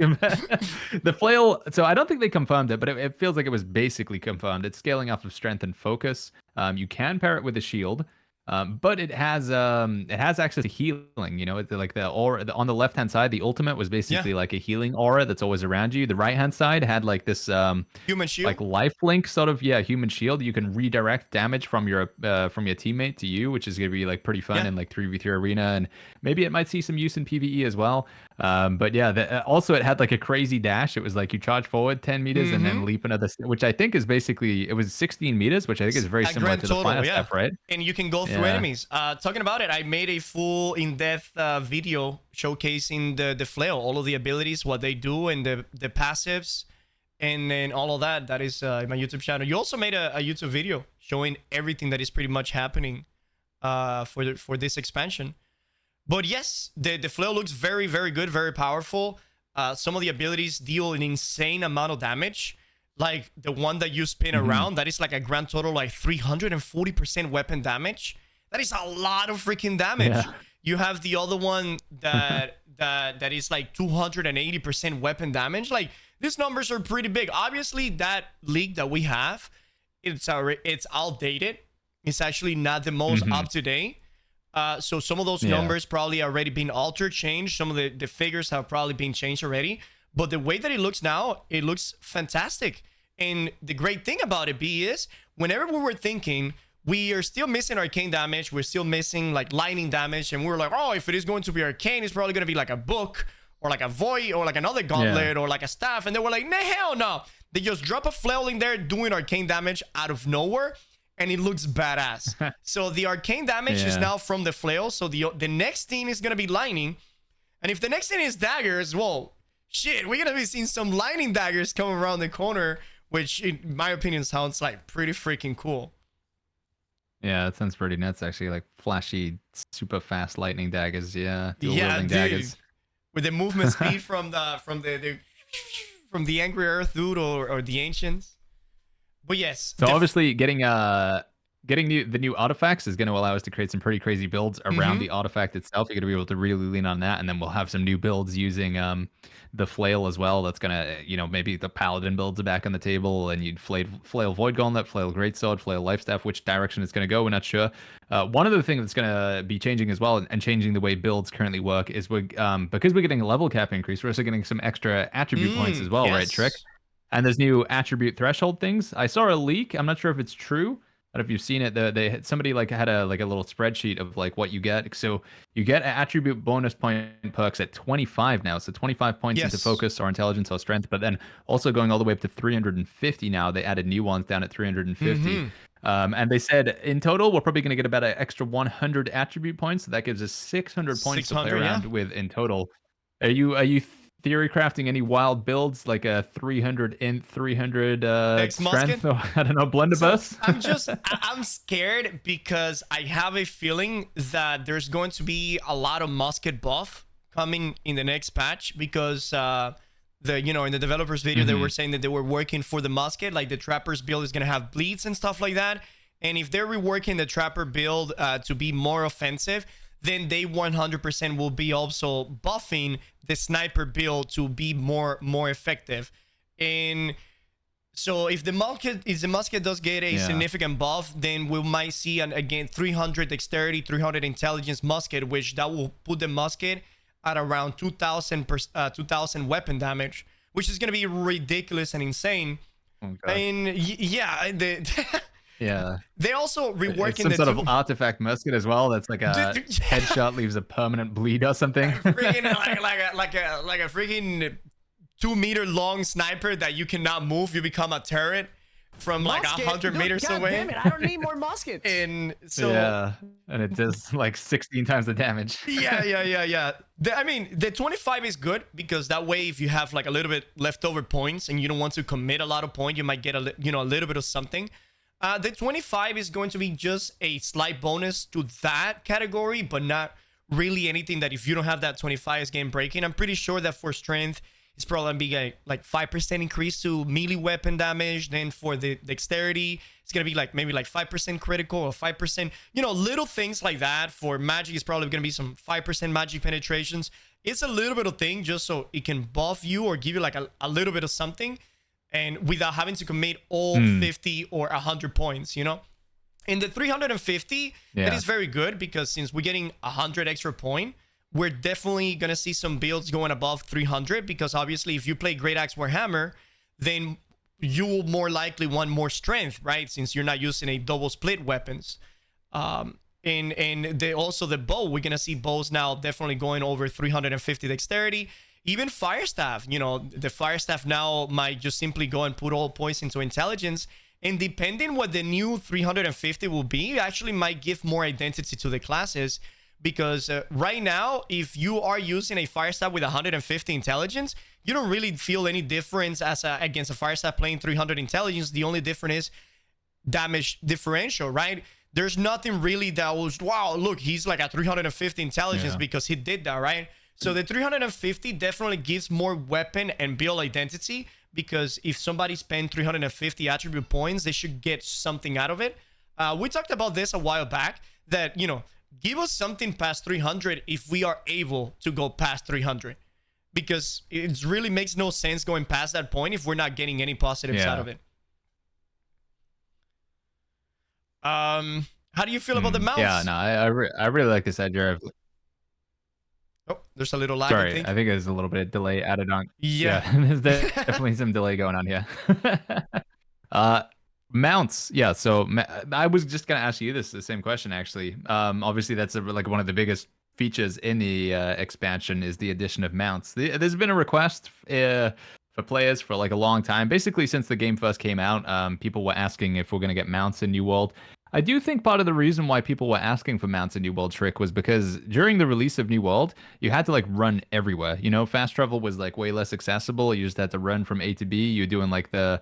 The flail. So I don't think they confirmed it, but it feels like it was basically confirmed. It's scaling off of strength and focus. You can pair it with a shield. But it has access to healing. You know, it's like the aura on the left hand side. The ultimate was basically like a healing aura that's always around you. The right hand side had like this human shield, like lifelink sort of human shield. You can redirect damage from your teammate to you, which is gonna be like pretty fun in like 3v3 arena, and maybe it might see some use in PvE as well. But yeah, also it had like a crazy dash. It was like you charge forward 10 meters and then leap another, which I think is basically, it was 16 meters, which I think is very similar to the fire step, right? And you can go through enemies. Talking about it, I made a full in-depth video showcasing the flail, all of the abilities, what they do, and the passives, and then all of that. That is in my YouTube channel. You also made a YouTube video showing everything that is pretty much happening for this expansion. But yes, the flail looks very, very good, very powerful. Some of the abilities deal an insane amount of damage. Like the one that you spin around, that is like a grand total like 340% weapon damage. That is a lot of freaking damage. Yeah. You have the other one that is like 280% weapon damage. Like, these numbers are pretty big. Obviously, that league that we have, it's outdated. It's actually not the most up to date. So some of those numbers probably already been altered, changed. Some of the figures have probably been changed already. But the way that it looks now, it looks fantastic. And the great thing about it, B, is whenever we were thinking, we are still missing arcane damage, we're still missing like lightning damage, and we were like, oh, if it is going to be arcane, it's probably going to be like a book, or like a void, or like another gauntlet, or like a staff. And they were like, nah, hell no. They just drop a flail in there doing arcane damage out of nowhere, and it looks badass. So the arcane damage is now from the flail. So the next thing is going to be lightning. And if the next thing is daggers, well, shit, we're going to be seeing some lightning daggers coming around the corner, which in my opinion sounds like pretty freaking cool. Yeah, it sounds pretty nuts, actually. Like flashy, super fast lightning daggers. Yeah, dude. Daggers. With the movement speed from the Angry Earth dude or the Ancients. But yes. So obviously getting the new artifacts is going to allow us to create some pretty crazy builds around the artifact itself. You're going to be able to really lean on that, and then we'll have some new builds using the flail as well. That's going to, maybe the paladin builds are back on the table, and you'd flail void gauntlet, flail greatsword, flail life staff. Which direction it's going to go, we're not sure. One of the things that's going to be changing as well, and changing the way builds currently work, is because we're getting a level cap increase, we're also getting some extra attribute points as well, right, Trick? And there's new attribute threshold things. I saw a leak. I'm not sure if it's true. I don't know if you've seen it. Somebody had a little spreadsheet of like what you get. So you get attribute bonus point perks at 25 now. So 25 points into focus or intelligence or strength, but then also going all the way up to 350 now. They added new ones down at 350. And they said in total we're probably going to get about an extra 100 attribute points. So that gives us 600 points to play around with in total. Are you theory crafting any wild builds like a 300 int, 300 Next musket. strength, or I don't know, So blunderbuss? I'm scared because I have a feeling that there's going to be a lot of musket buff coming in the next patch because in the developers video they were saying that they were working for the musket, like the trapper's build is gonna have bleeds and stuff like that. And if they're reworking the trapper build to be more offensive, then they 100% will be also buffing the sniper build to be more effective. And so if the musket does get a significant buff, then we might see again 300 dexterity, 300 intelligence musket, which that will put the musket at around 2,000 weapon damage, which is gonna be ridiculous and insane. Okay. And yeah, Yeah. they also It's reworking some the sort of artifact musket as well. That's like a headshot leaves a permanent bleed or something. freaking like a freaking 2-meter long sniper that you cannot move. You become a turret from like 100 meters God away. Damn it, I don't need more muskets. And so yeah, and it does like 16 times the damage. yeah. I mean, the 25 is good because that way, if you have like a little bit leftover points and you don't want to commit a lot of points, you might get a little bit of something. The 25 is going to be just a slight bonus to that category, but not really anything that if you don't have that 25 is game breaking. I'm pretty sure that for strength, it's probably going to be a like 5% increase to melee weapon damage. Then for the dexterity, it's going to be like maybe like 5% critical or 5%, little things like that. For magic, it's probably going to be some 5% magic penetrations. It's a little bit of thing just so it can buff you or give you like a little bit of something, and without having to commit all 50 or 100 points, In the 350, that is very good because since we're getting 100 extra point, we're definitely going to see some builds going above 300 because obviously if you play Great Axe Warhammer, then you will more likely want more strength, right? Since you're not using a double split weapons. And also the bow, we're going to see bows now definitely going over 350 dexterity. Even Fire Staff, the Fire Staff now might just simply go and put all points into intelligence. And depending what the new 350 will be, it actually might give more identity to the classes. Because right now, if you are using a Fire Staff with 150 intelligence, you don't really feel any difference against a Fire Staff playing 300 intelligence. The only difference is damage differential, right? There's nothing really that was, wow, look, he's like a 350 intelligence because he did that, right? So the 350 definitely gives more weapon and build identity, because if somebody spent 350 attribute points, they should get something out of it. We talked about this a while back, that, give us something past 300 if we are able to go past 300. Because it really makes no sense going past that point if we're not getting any positives out of it. How do you feel about the mounts? Yeah, no, I really like this idea of... Oh, there's a little lag, Sorry, I think. I think there's a little bit of delay added on. Yeah. There's definitely some delay going on here. Mounts, yeah. So I was just gonna ask you the same question actually. Obviously that's like one of the biggest features in the expansion is the addition of mounts. There's been a request for players for like a long time, basically since the game first came out. People were asking if we're gonna get mounts in New World. I do think part of the reason why people were asking for mounts in New World Trick was because during the release of New World, you had to like run everywhere. Fast travel was like way less accessible. You just had to run from A to B. You're doing like the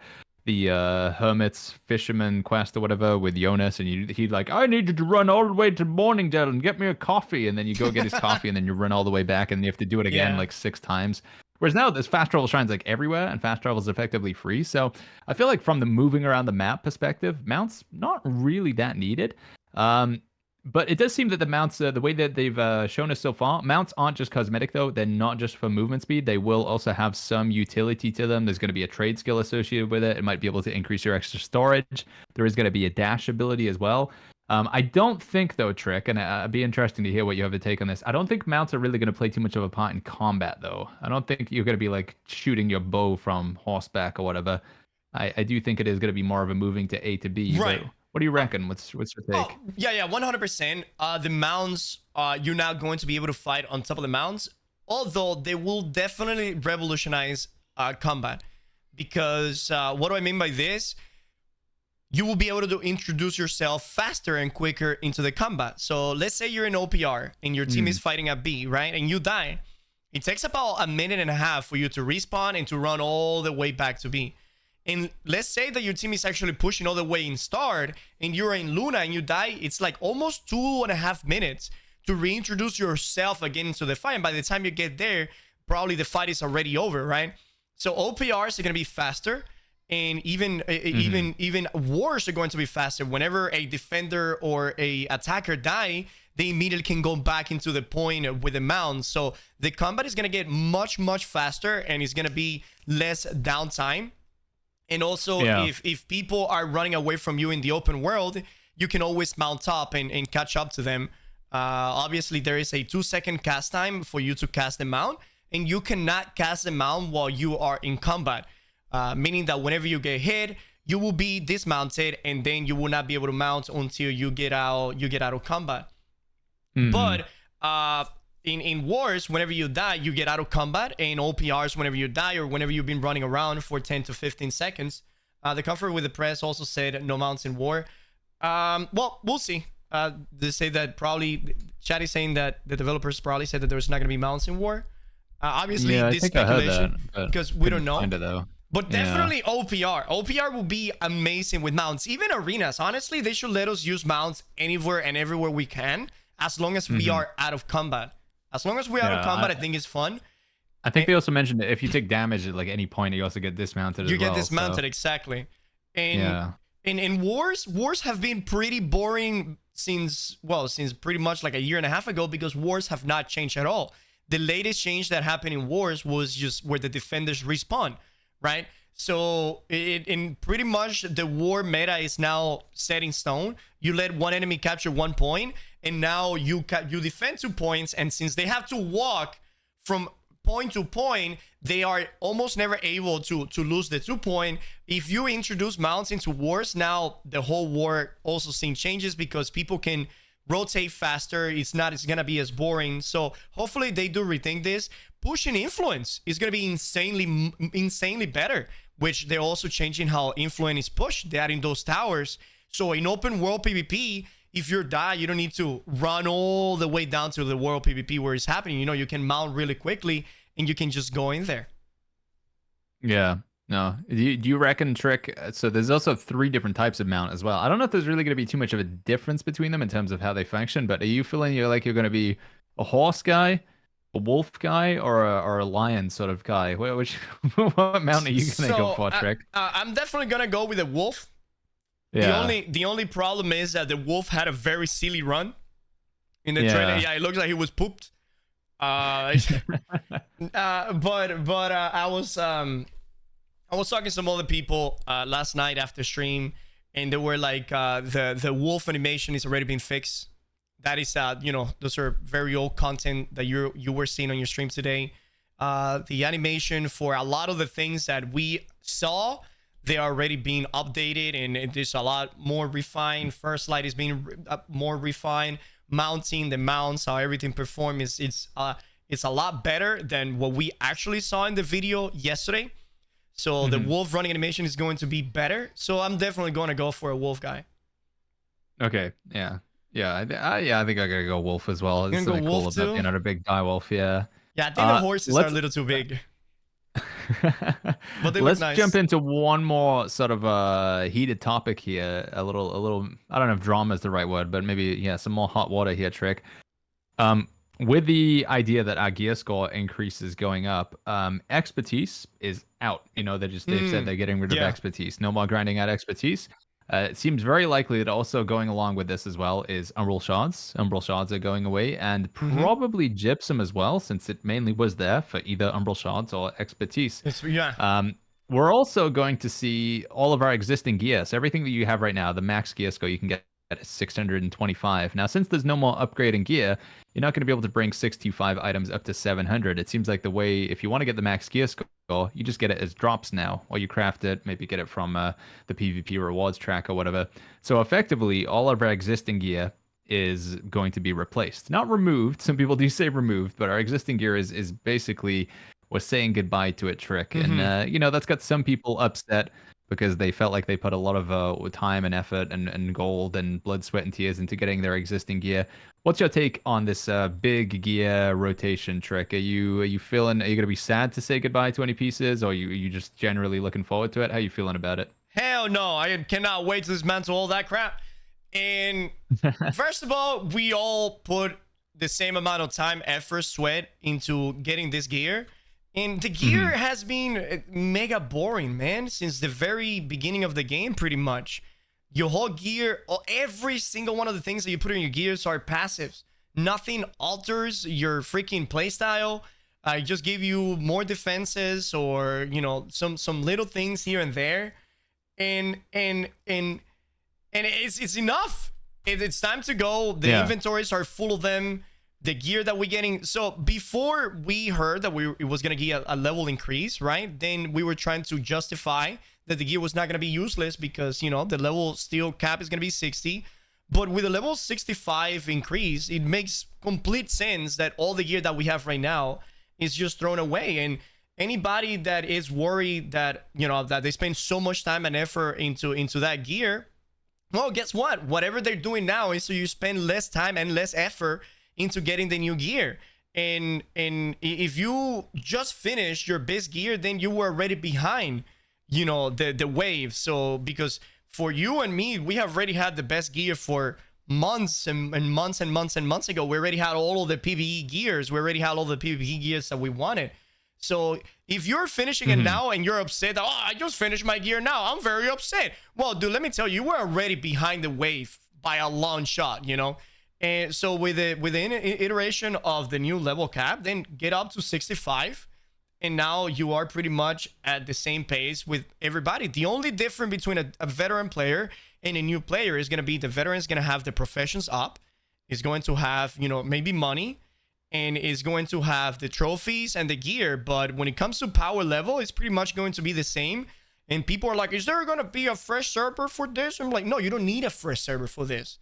hermit's fisherman quest or whatever with Jonas, and he'd like, I need you to run all the way to Morningdale and get me a coffee, and then you go get his coffee, and then you run all the way back, and you have to do it again like 6 times. Whereas now there's fast travel shrines like everywhere, and fast travel is effectively free. So I feel like from the moving around the map perspective, mounts not really that needed. But it does seem that the mounts, the way that they've shown us so far, mounts aren't just cosmetic though. They're not just for movement speed. They will also have some utility to them. There's going to be a trade skill associated with it. It might be able to increase your extra storage. There is going to be a dash ability as well. I don't think though, Trick, and it'd be interesting to hear what you have to take on this. I don't think mounts are really going to play too much of a part in combat though. I don't think you're going to be like shooting your bow from horseback or whatever. I do think it is going to be more of a moving to A to B. Right. But what do you reckon? What's your take? Oh, yeah, 100%. The mounts, you're not going to be able to fight on top of the mounts, although they will definitely revolutionize combat. Because what do I mean by this? You will be able to introduce yourself faster and quicker into the combat. So let's say you're in OPR and your team is fighting at B, right? And you die. It takes about a minute and a half for you to respawn and to run all the way back to B. And let's say that your team is actually pushing all the way in start and you're in Luna and you die, it's like almost 2.5 minutes to reintroduce yourself again into the fight. And by the time you get there, probably the fight is already over, right? So OPRs are going to be faster, and even wars are going to be faster. Whenever a defender or a attacker die, they immediately can go back into the point with the mount. So the combat is going to get much faster, and it's going to be less downtime. And also, if people are running away from you in the open world, you can always mount up and catch up to them. Obviously, there is a 2-second cast time for you to cast the mount, and you cannot cast the mount while you are in combat. Meaning that whenever you get hit, you will be dismounted, and then you will not be able to mount until you get out of combat. But in wars, whenever you die, you get out of combat. And OPRs, whenever you die or whenever you've been running around for 10 to 15 seconds. The cover with the press also said no mounts in war. Well, we'll see. They say that probably, chat is saying that the developers probably said that there's not going to be mounts in war. Obviously, this speculation, because we don't know. But definitely OPR. OPR will be amazing with mounts. Even arenas, honestly, they should let us use mounts anywhere and everywhere we can, as long as we are out of combat. As long as we're out of combat, I think it's fun. I think they also mentioned that if you take damage at like any point, you also get dismounted. You get dismounted, exactly. And in wars have been pretty boring since pretty much like a year and a half ago, because wars have not changed at all. The latest change that happened in wars was just where the defenders respawn, right? So in pretty much the war meta is now set in stone. You let one enemy capture 1 point, and now you defend 2 points. And since they have to walk from point to point, they are almost never able to lose the 2 point. If you introduce mounts into wars, now the whole war also seeing changes, because people can rotate faster. It's gonna be as boring. So hopefully they do rethink this. Pushing influence is gonna be insanely better, which they're also changing how influence is pushed. They're adding those towers. So in open world PvP, if you die, you don't need to run all the way down to the world PvP where it's happening. You know, you can mount really quickly and you can just go in there. Yeah. No. Do you reckon, Trick? So there's also 3 different types of mount as well. I don't know if there's really going to be too much of a difference between them in terms of how they function, but are you feeling you're going to be a horse guy, a wolf guy, or a lion sort of guy? What mount are you going to go for, Trick? I'm definitely going to go with a wolf. Yeah. The only problem is that the wolf had a very silly run in the trailer. Yeah, it looks like he was pooped. But I was talking to some other people last night after stream, and they were like, the wolf animation is already been fixed. That is, those are very old content that you were seeing on your stream today. The animation for a lot of the things that we saw, they are already being updated, and it is a lot more refined. First light is being more refined. Mounting the mounts, how everything performs, it's a lot better than what we actually saw in the video yesterday. So the wolf running animation is going to be better. So I'm definitely going to go for a wolf guy. Okay. Yeah. I think I gotta go wolf as well. It's something cool about being a big die wolf. Yeah. Yeah, I think the horses are a little too big. But they let's look nice. Jump into one more sort of heated topic here. A little. I don't know if drama is the right word, but maybe some more hot water here, Trick. With the idea that our gear score increases going up, expertise is out. They've said they're getting rid of expertise. No more grinding out expertise. It seems very likely that also going along with this as well is Umbral Shards. Umbral Shards are going away, and probably Gypsum as well, since it mainly was there for either Umbral Shards or expertise. We're also going to see all of our existing gear. So everything that you have right now, the max gear score you can get at 625. Now, since there's no more upgrading gear, you're not going to be able to bring 625 items up to 700. It seems like the way, if you want to get the max gear score, you just get it as drops now, or you craft it, maybe get it from the PvP rewards track or whatever. So effectively, all of our existing gear is going to be replaced. Not removed. Some people do say removed, but our existing gear is basically, we're saying goodbye to it, Trick. And, that's got some people upset because they felt like they put a lot of time and effort and gold and blood, sweat, and tears into getting their existing gear. What's your take on this big gear rotation trick? Are you feeling? Are you gonna be sad to say goodbye to any pieces, or are you just generally looking forward to it? How you feeling about it? Hell no, I cannot wait to dismantle all that crap. And first of all, we all put the same amount of time, effort, sweat into getting this gear. And the gear Mhm. has been mega boring, man, since the very beginning of the game, pretty much. Your whole gear, every single one of the things that you put in your gears are passives. Nothing alters your freaking playstyle. I just give you more defenses or, some little things here and there. And it's enough. It's time to go. The Yeah. inventories are full of them. The gear that we're getting. So before we heard that it was gonna get a level increase, right? Then we were trying to justify that the gear was not gonna be useless because the level still cap is gonna be 60. But with the level 65 increase, it makes complete sense that all the gear that we have right now is just thrown away. And anybody that is worried that that they spend so much time and effort into that gear, well, guess what? Whatever they're doing now is so you spend less time and less effort into getting the new gear. And if you just finished your best gear, then you were already behind, the wave. So because for you and me, we have already had the best gear for months and months and months and months ago. We already had all of the PvE gears. We already had all the PvE gears that we wanted. So if you're finishing it now and you're upset, oh, I just finished my gear now, I'm very upset. Well, dude, let me tell you, you were already behind the wave by a long shot, And so with the iteration of the new level cap, then get up to 65. And now you are pretty much at the same pace with everybody. The only difference between a veteran player and a new player is going to be the veteran is going to have the professions up, is going to have, maybe money, and is going to have the trophies and the gear. But when it comes to power level, it's pretty much going to be the same. And people are like, is there going to be a fresh server for this? I'm like, no, you don't need a fresh server for this.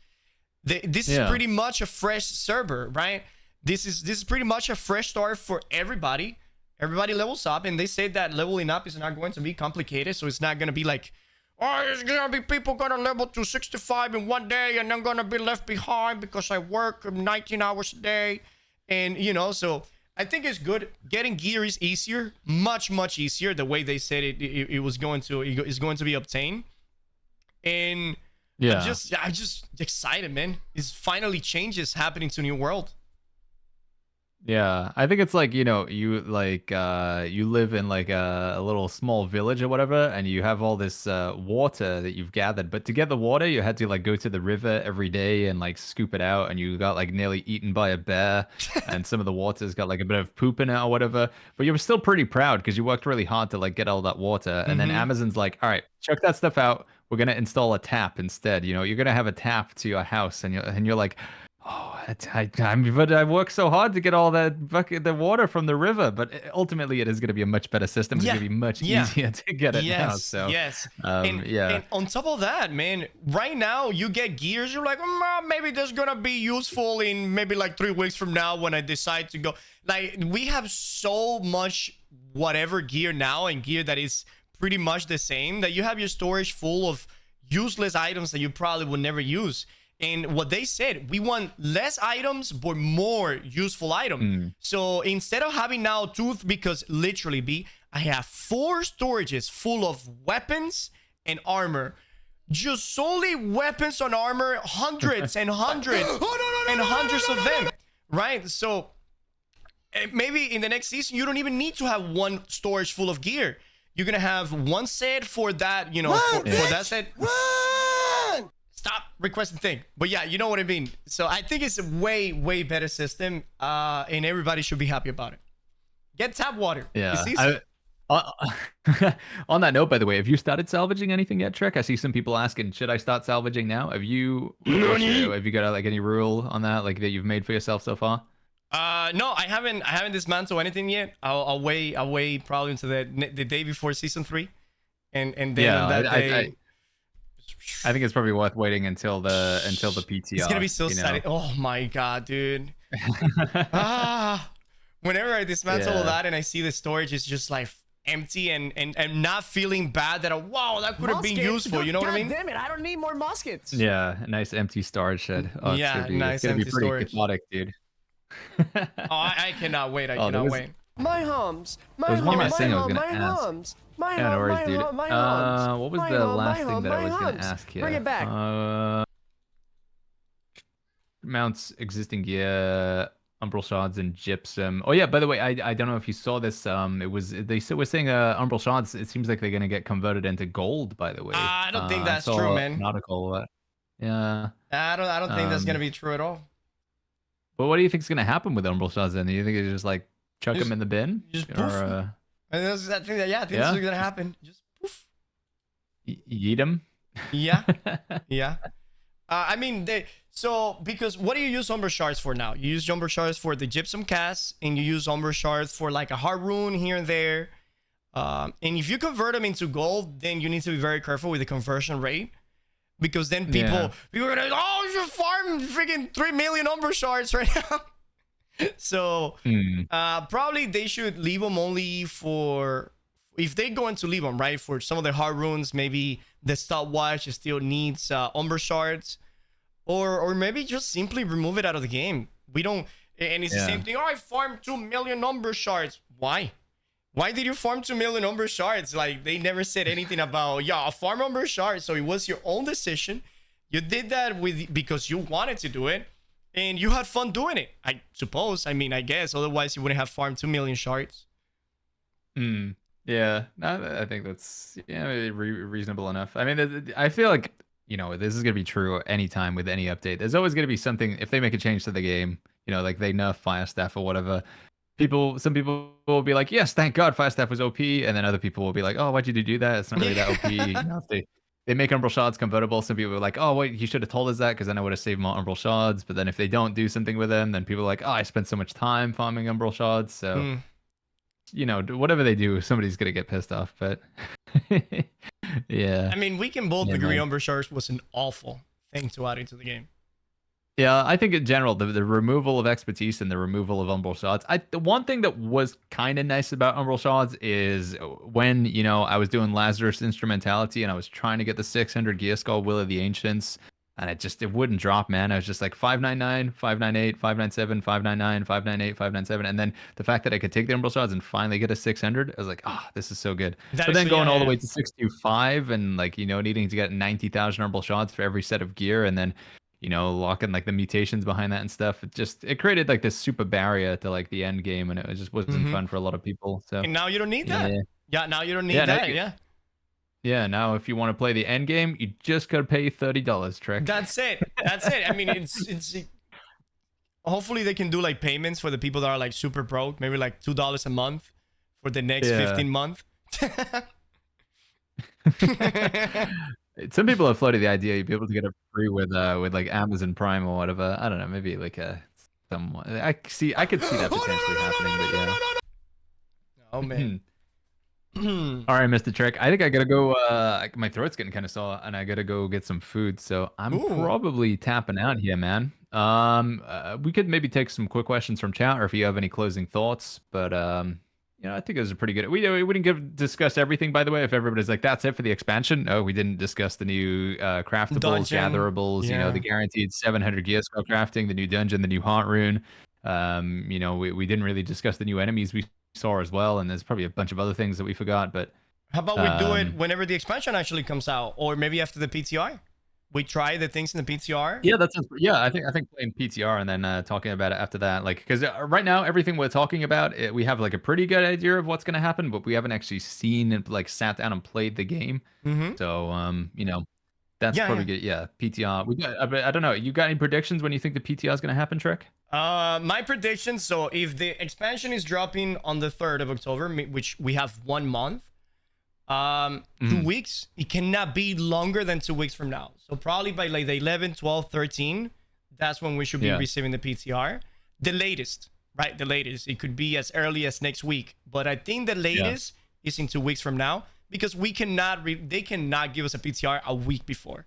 This is pretty much a fresh server, right? This is pretty much a fresh start for everybody. Everybody levels up, and they say that leveling up is not going to be complicated. So it's not going to be like, oh, it's going to be people going to level to 65 in one day, and I'm going to be left behind because I work 19 hours a day. And, so I think it's good. Getting gear is easier, much, much easier. The way they said it was going to be obtained. And Yeah. I'm just excited, man. It's finally changes happening to New World. Yeah, I think it's like, you you live in like a little small village or whatever, and you have all this water that you've gathered. But to get the water, you had to like go to the river every day and like scoop it out, and you got like nearly eaten by a bear, and some of the water's got like a bit of poop in it or whatever. But you were still pretty proud because you worked really hard to like get all that water. And then Amazon's like, all right, chuck that stuff out. We're gonna install a tap instead. You're gonna have a tap to your house, and you're like, oh, but I worked so hard to get all that bucket, the water from the river. But ultimately, it is going to be a much better system. It's going to be much easier to get it now. So, yes. yeah. And on top of that, man, right now you get gears. You're like, maybe that's gonna be useful in maybe like 3 weeks from now when I decide to go. Like, we have so much whatever gear now, and gear that is pretty much the same, that you have your storage full of useless items that you probably would never use. And what they said, we want less items, but more useful items. So instead of having now because literally, I have 4 storages full of weapons and armor. Just solely weapons and armor, hundreds and hundreds and hundreds of them, right? So maybe in the next season, you don't even need to have 1 storage full of gear. You're going to have 1 set for that, for that set. Stop requesting thing. But yeah, you know what I mean. So I think it's a way, way better system, and everybody should be happy about it. Get tap water. Yeah. It's easy. On that note, by the way, have you started salvaging anything yet, Trek? I see some people asking, should I start salvaging now? Have you got like any rule on that, like that you've made for yourself so far? No, I haven't dismantled anything yet. I'll wait probably until the day before season 3, and then on that day. I think it's probably worth waiting until the PTR. It's gonna be so sad. Oh my god, dude. Whenever I dismantle all that and I see the storage, it's just like, empty and not feeling bad that wow, that could have been Muskets? useful. You know what I God mean? damn it! I don't need more muskets. Yeah, a nice empty storage shed. Oh, Yeah, it's nice gonna be empty pretty storage. chaotic, dude. Oh, I cannot wait. I Oh, there cannot was- wait. My homes, my There was one home, last my thing I was home, gonna my ask. homes, my Yeah, no home, worries, my dude. home, my homes. What was my the home, last my thing home, that I my was gonna homes. ask here? Bring it back. Mounts existing gear, umbral shards, and gypsum. Oh yeah, by the way, I don't know if you saw this. It was were saying umbral shards. It seems like they're gonna get converted into gold. By the way, I don't think that's saw true, an man. article. Yeah. I don't think that's gonna be true at all. But what do you think is gonna happen with umbral shards? Then do you think it's just like chuck them in the bin, Just poof. or And that's that thing that I think this is gonna happen. Just poof. eat them? Yeah, yeah. I mean, because what do you use Umber Shards for now? You use Umber Shards for the Gypsum cast, and you use Umber Shards for like a hard rune here and there. And if you convert them into gold, then you need to be very careful with the conversion rate, because then people are gonna you farm freaking 3 million Umber Shards right now. So probably they should leave them only for if they're going to leave them, right? For some of the hard runes, maybe the stopwatch still needs Umber Shards. Or maybe just simply remove it out of the game. We don't, and it's the same thing. Oh, I farmed 2 million Umber Shards. Why? Why did you farm 2 million Umber Shards? Like, they never said anything about, I farm Umber Shards. So it was your own decision. You did that because you wanted to do it, and you had fun doing it, I suppose. I mean, I guess. Otherwise, you wouldn't have farmed 2 million shards. Yeah, no, I think that's reasonable enough. I mean, I feel like this is gonna be true anytime with any update. There's always gonna be something if they make a change to the game. Like they nerf Fire Staff or whatever. Some people will be like, "Yes, thank God Fire Staff was OP," and then other people will be like, "Oh, why'd you do that? It's not really that OP." If they make Umbral Shards convertible, some people are like, "Oh, wait, you should have told us that because then I would have saved more Umbral Shards." But then if they don't do something with them, then people are like, "Oh, I spent so much time farming Umbral Shards." So. Whatever they do, somebody's gonna get pissed off. But yeah, I mean, we can both agree Umber Shards was an awful thing to add into the game. Yeah, I think in general, the removal of expertise and the removal of Umbral Shards. The one thing that was kind of nice about Umbral Shards is when I was doing Lazarus Instrumentality and I was trying to get the 600 Gear Skull Will of the Ancients. And it wouldn't drop, man. I was just like 599, 598, 597, 599, 598, 597. And then the fact that I could take the Umbral Shards and finally get a 600, I was like, this is so good. But then going all the way to 625 and needing to get 90,000 Umbral Shards for every set of gear and then, locking like the mutations behind that and stuff. It created like this super barrier to like the end game and it just wasn't fun for a lot of people. So and now you don't need that. Yeah, now you don't need that. Yeah, now if you want to play the end game, you just gotta pay $30, Trick. That's it. I mean, it's hopefully they can do like payments for the people that are like super broke, maybe like $2 a month for the next 15 months. Some people have floated the idea you'd be able to get it free with like Amazon Prime or whatever. I don't know, maybe like I could see that potentially happening, but yeah. Oh man. All right, Mr. Trick. I think I gotta go. My throat's getting kind of sore, and I gotta go get some food. So I'm probably tapping out here, man. We could maybe take some quick questions from chat, or if you have any closing thoughts. But I think it was a pretty good. We didn't discuss everything, by the way. If everybody's like, that's it for the expansion. No, we didn't discuss the new craftables, dungeon. gatherables. The guaranteed 700 gear skull crafting, the new dungeon, the new heart rune. We didn't really discuss the new enemies we saw as well, and there's probably a bunch of other things that we forgot. But how about we do it whenever the expansion actually comes out, or maybe after the PTR? We try the things in the PTR. Yeah, I think playing PTR and then talking about it after that, like because right now everything we're talking about, we have like a pretty good idea of what's gonna happen, but we haven't actually seen and like sat down and played the game. So that's probably good. Yeah, PTR. I don't know. You got any predictions when you think the PTR is gonna happen, Trick? My prediction. So if the expansion is dropping on the 3rd of October, which we have 1 month, 2 weeks, it cannot be longer than 2 weeks from now. So probably by like the 11, 12, 13, that's when we should be receiving the PTR. The latest, right? The latest. It could be as early as next week, but I think the latest is in 2 weeks from now because they cannot give us a PTR a week before,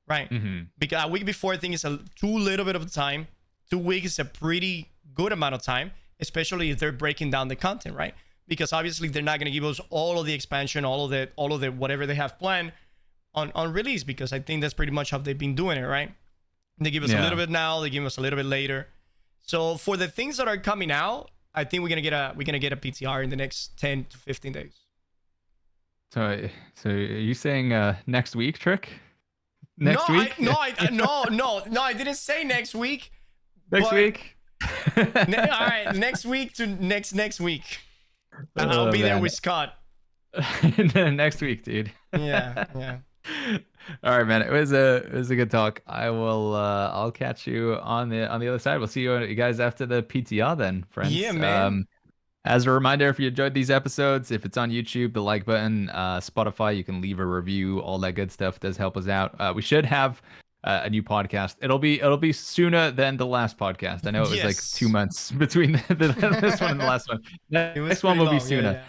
right? Because a week before I think is too little bit of time. 2 weeks is a pretty good amount of time, especially if they're breaking down the content, right? because obviously they're not going to give us all of the expansion, all of the whatever they have planned on release, because I think that's pretty much how they've been doing it, right? They give us a little bit now, they give us a little bit later. So for the things that are coming out, I think we're gonna get a PTR in the next 10 to 15 days. So are you saying next week, Trick? No, Week? I didn't say next week. Next week? All right, next week to next week. And I'll be there with Scott. Next week, dude. Yeah. All right, man. It was a good talk. I'll catch you on the other side. We'll see you guys after the PTR then, friends. Yeah, man. As a reminder, if you enjoyed these episodes, if it's on YouTube, the like button, Spotify, you can leave a review. All that good stuff does help us out. We should have a new podcast. It'll be sooner than the last podcast. I know it was like 2 months between this one and the last one. Next one will be sooner.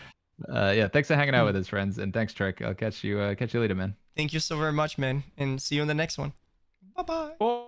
Yeah. Thanks for hanging out with us, friends, and thanks, Trek. I'll catch you later, man. Thank you so very much, man, and see you in the next one. Bye-bye.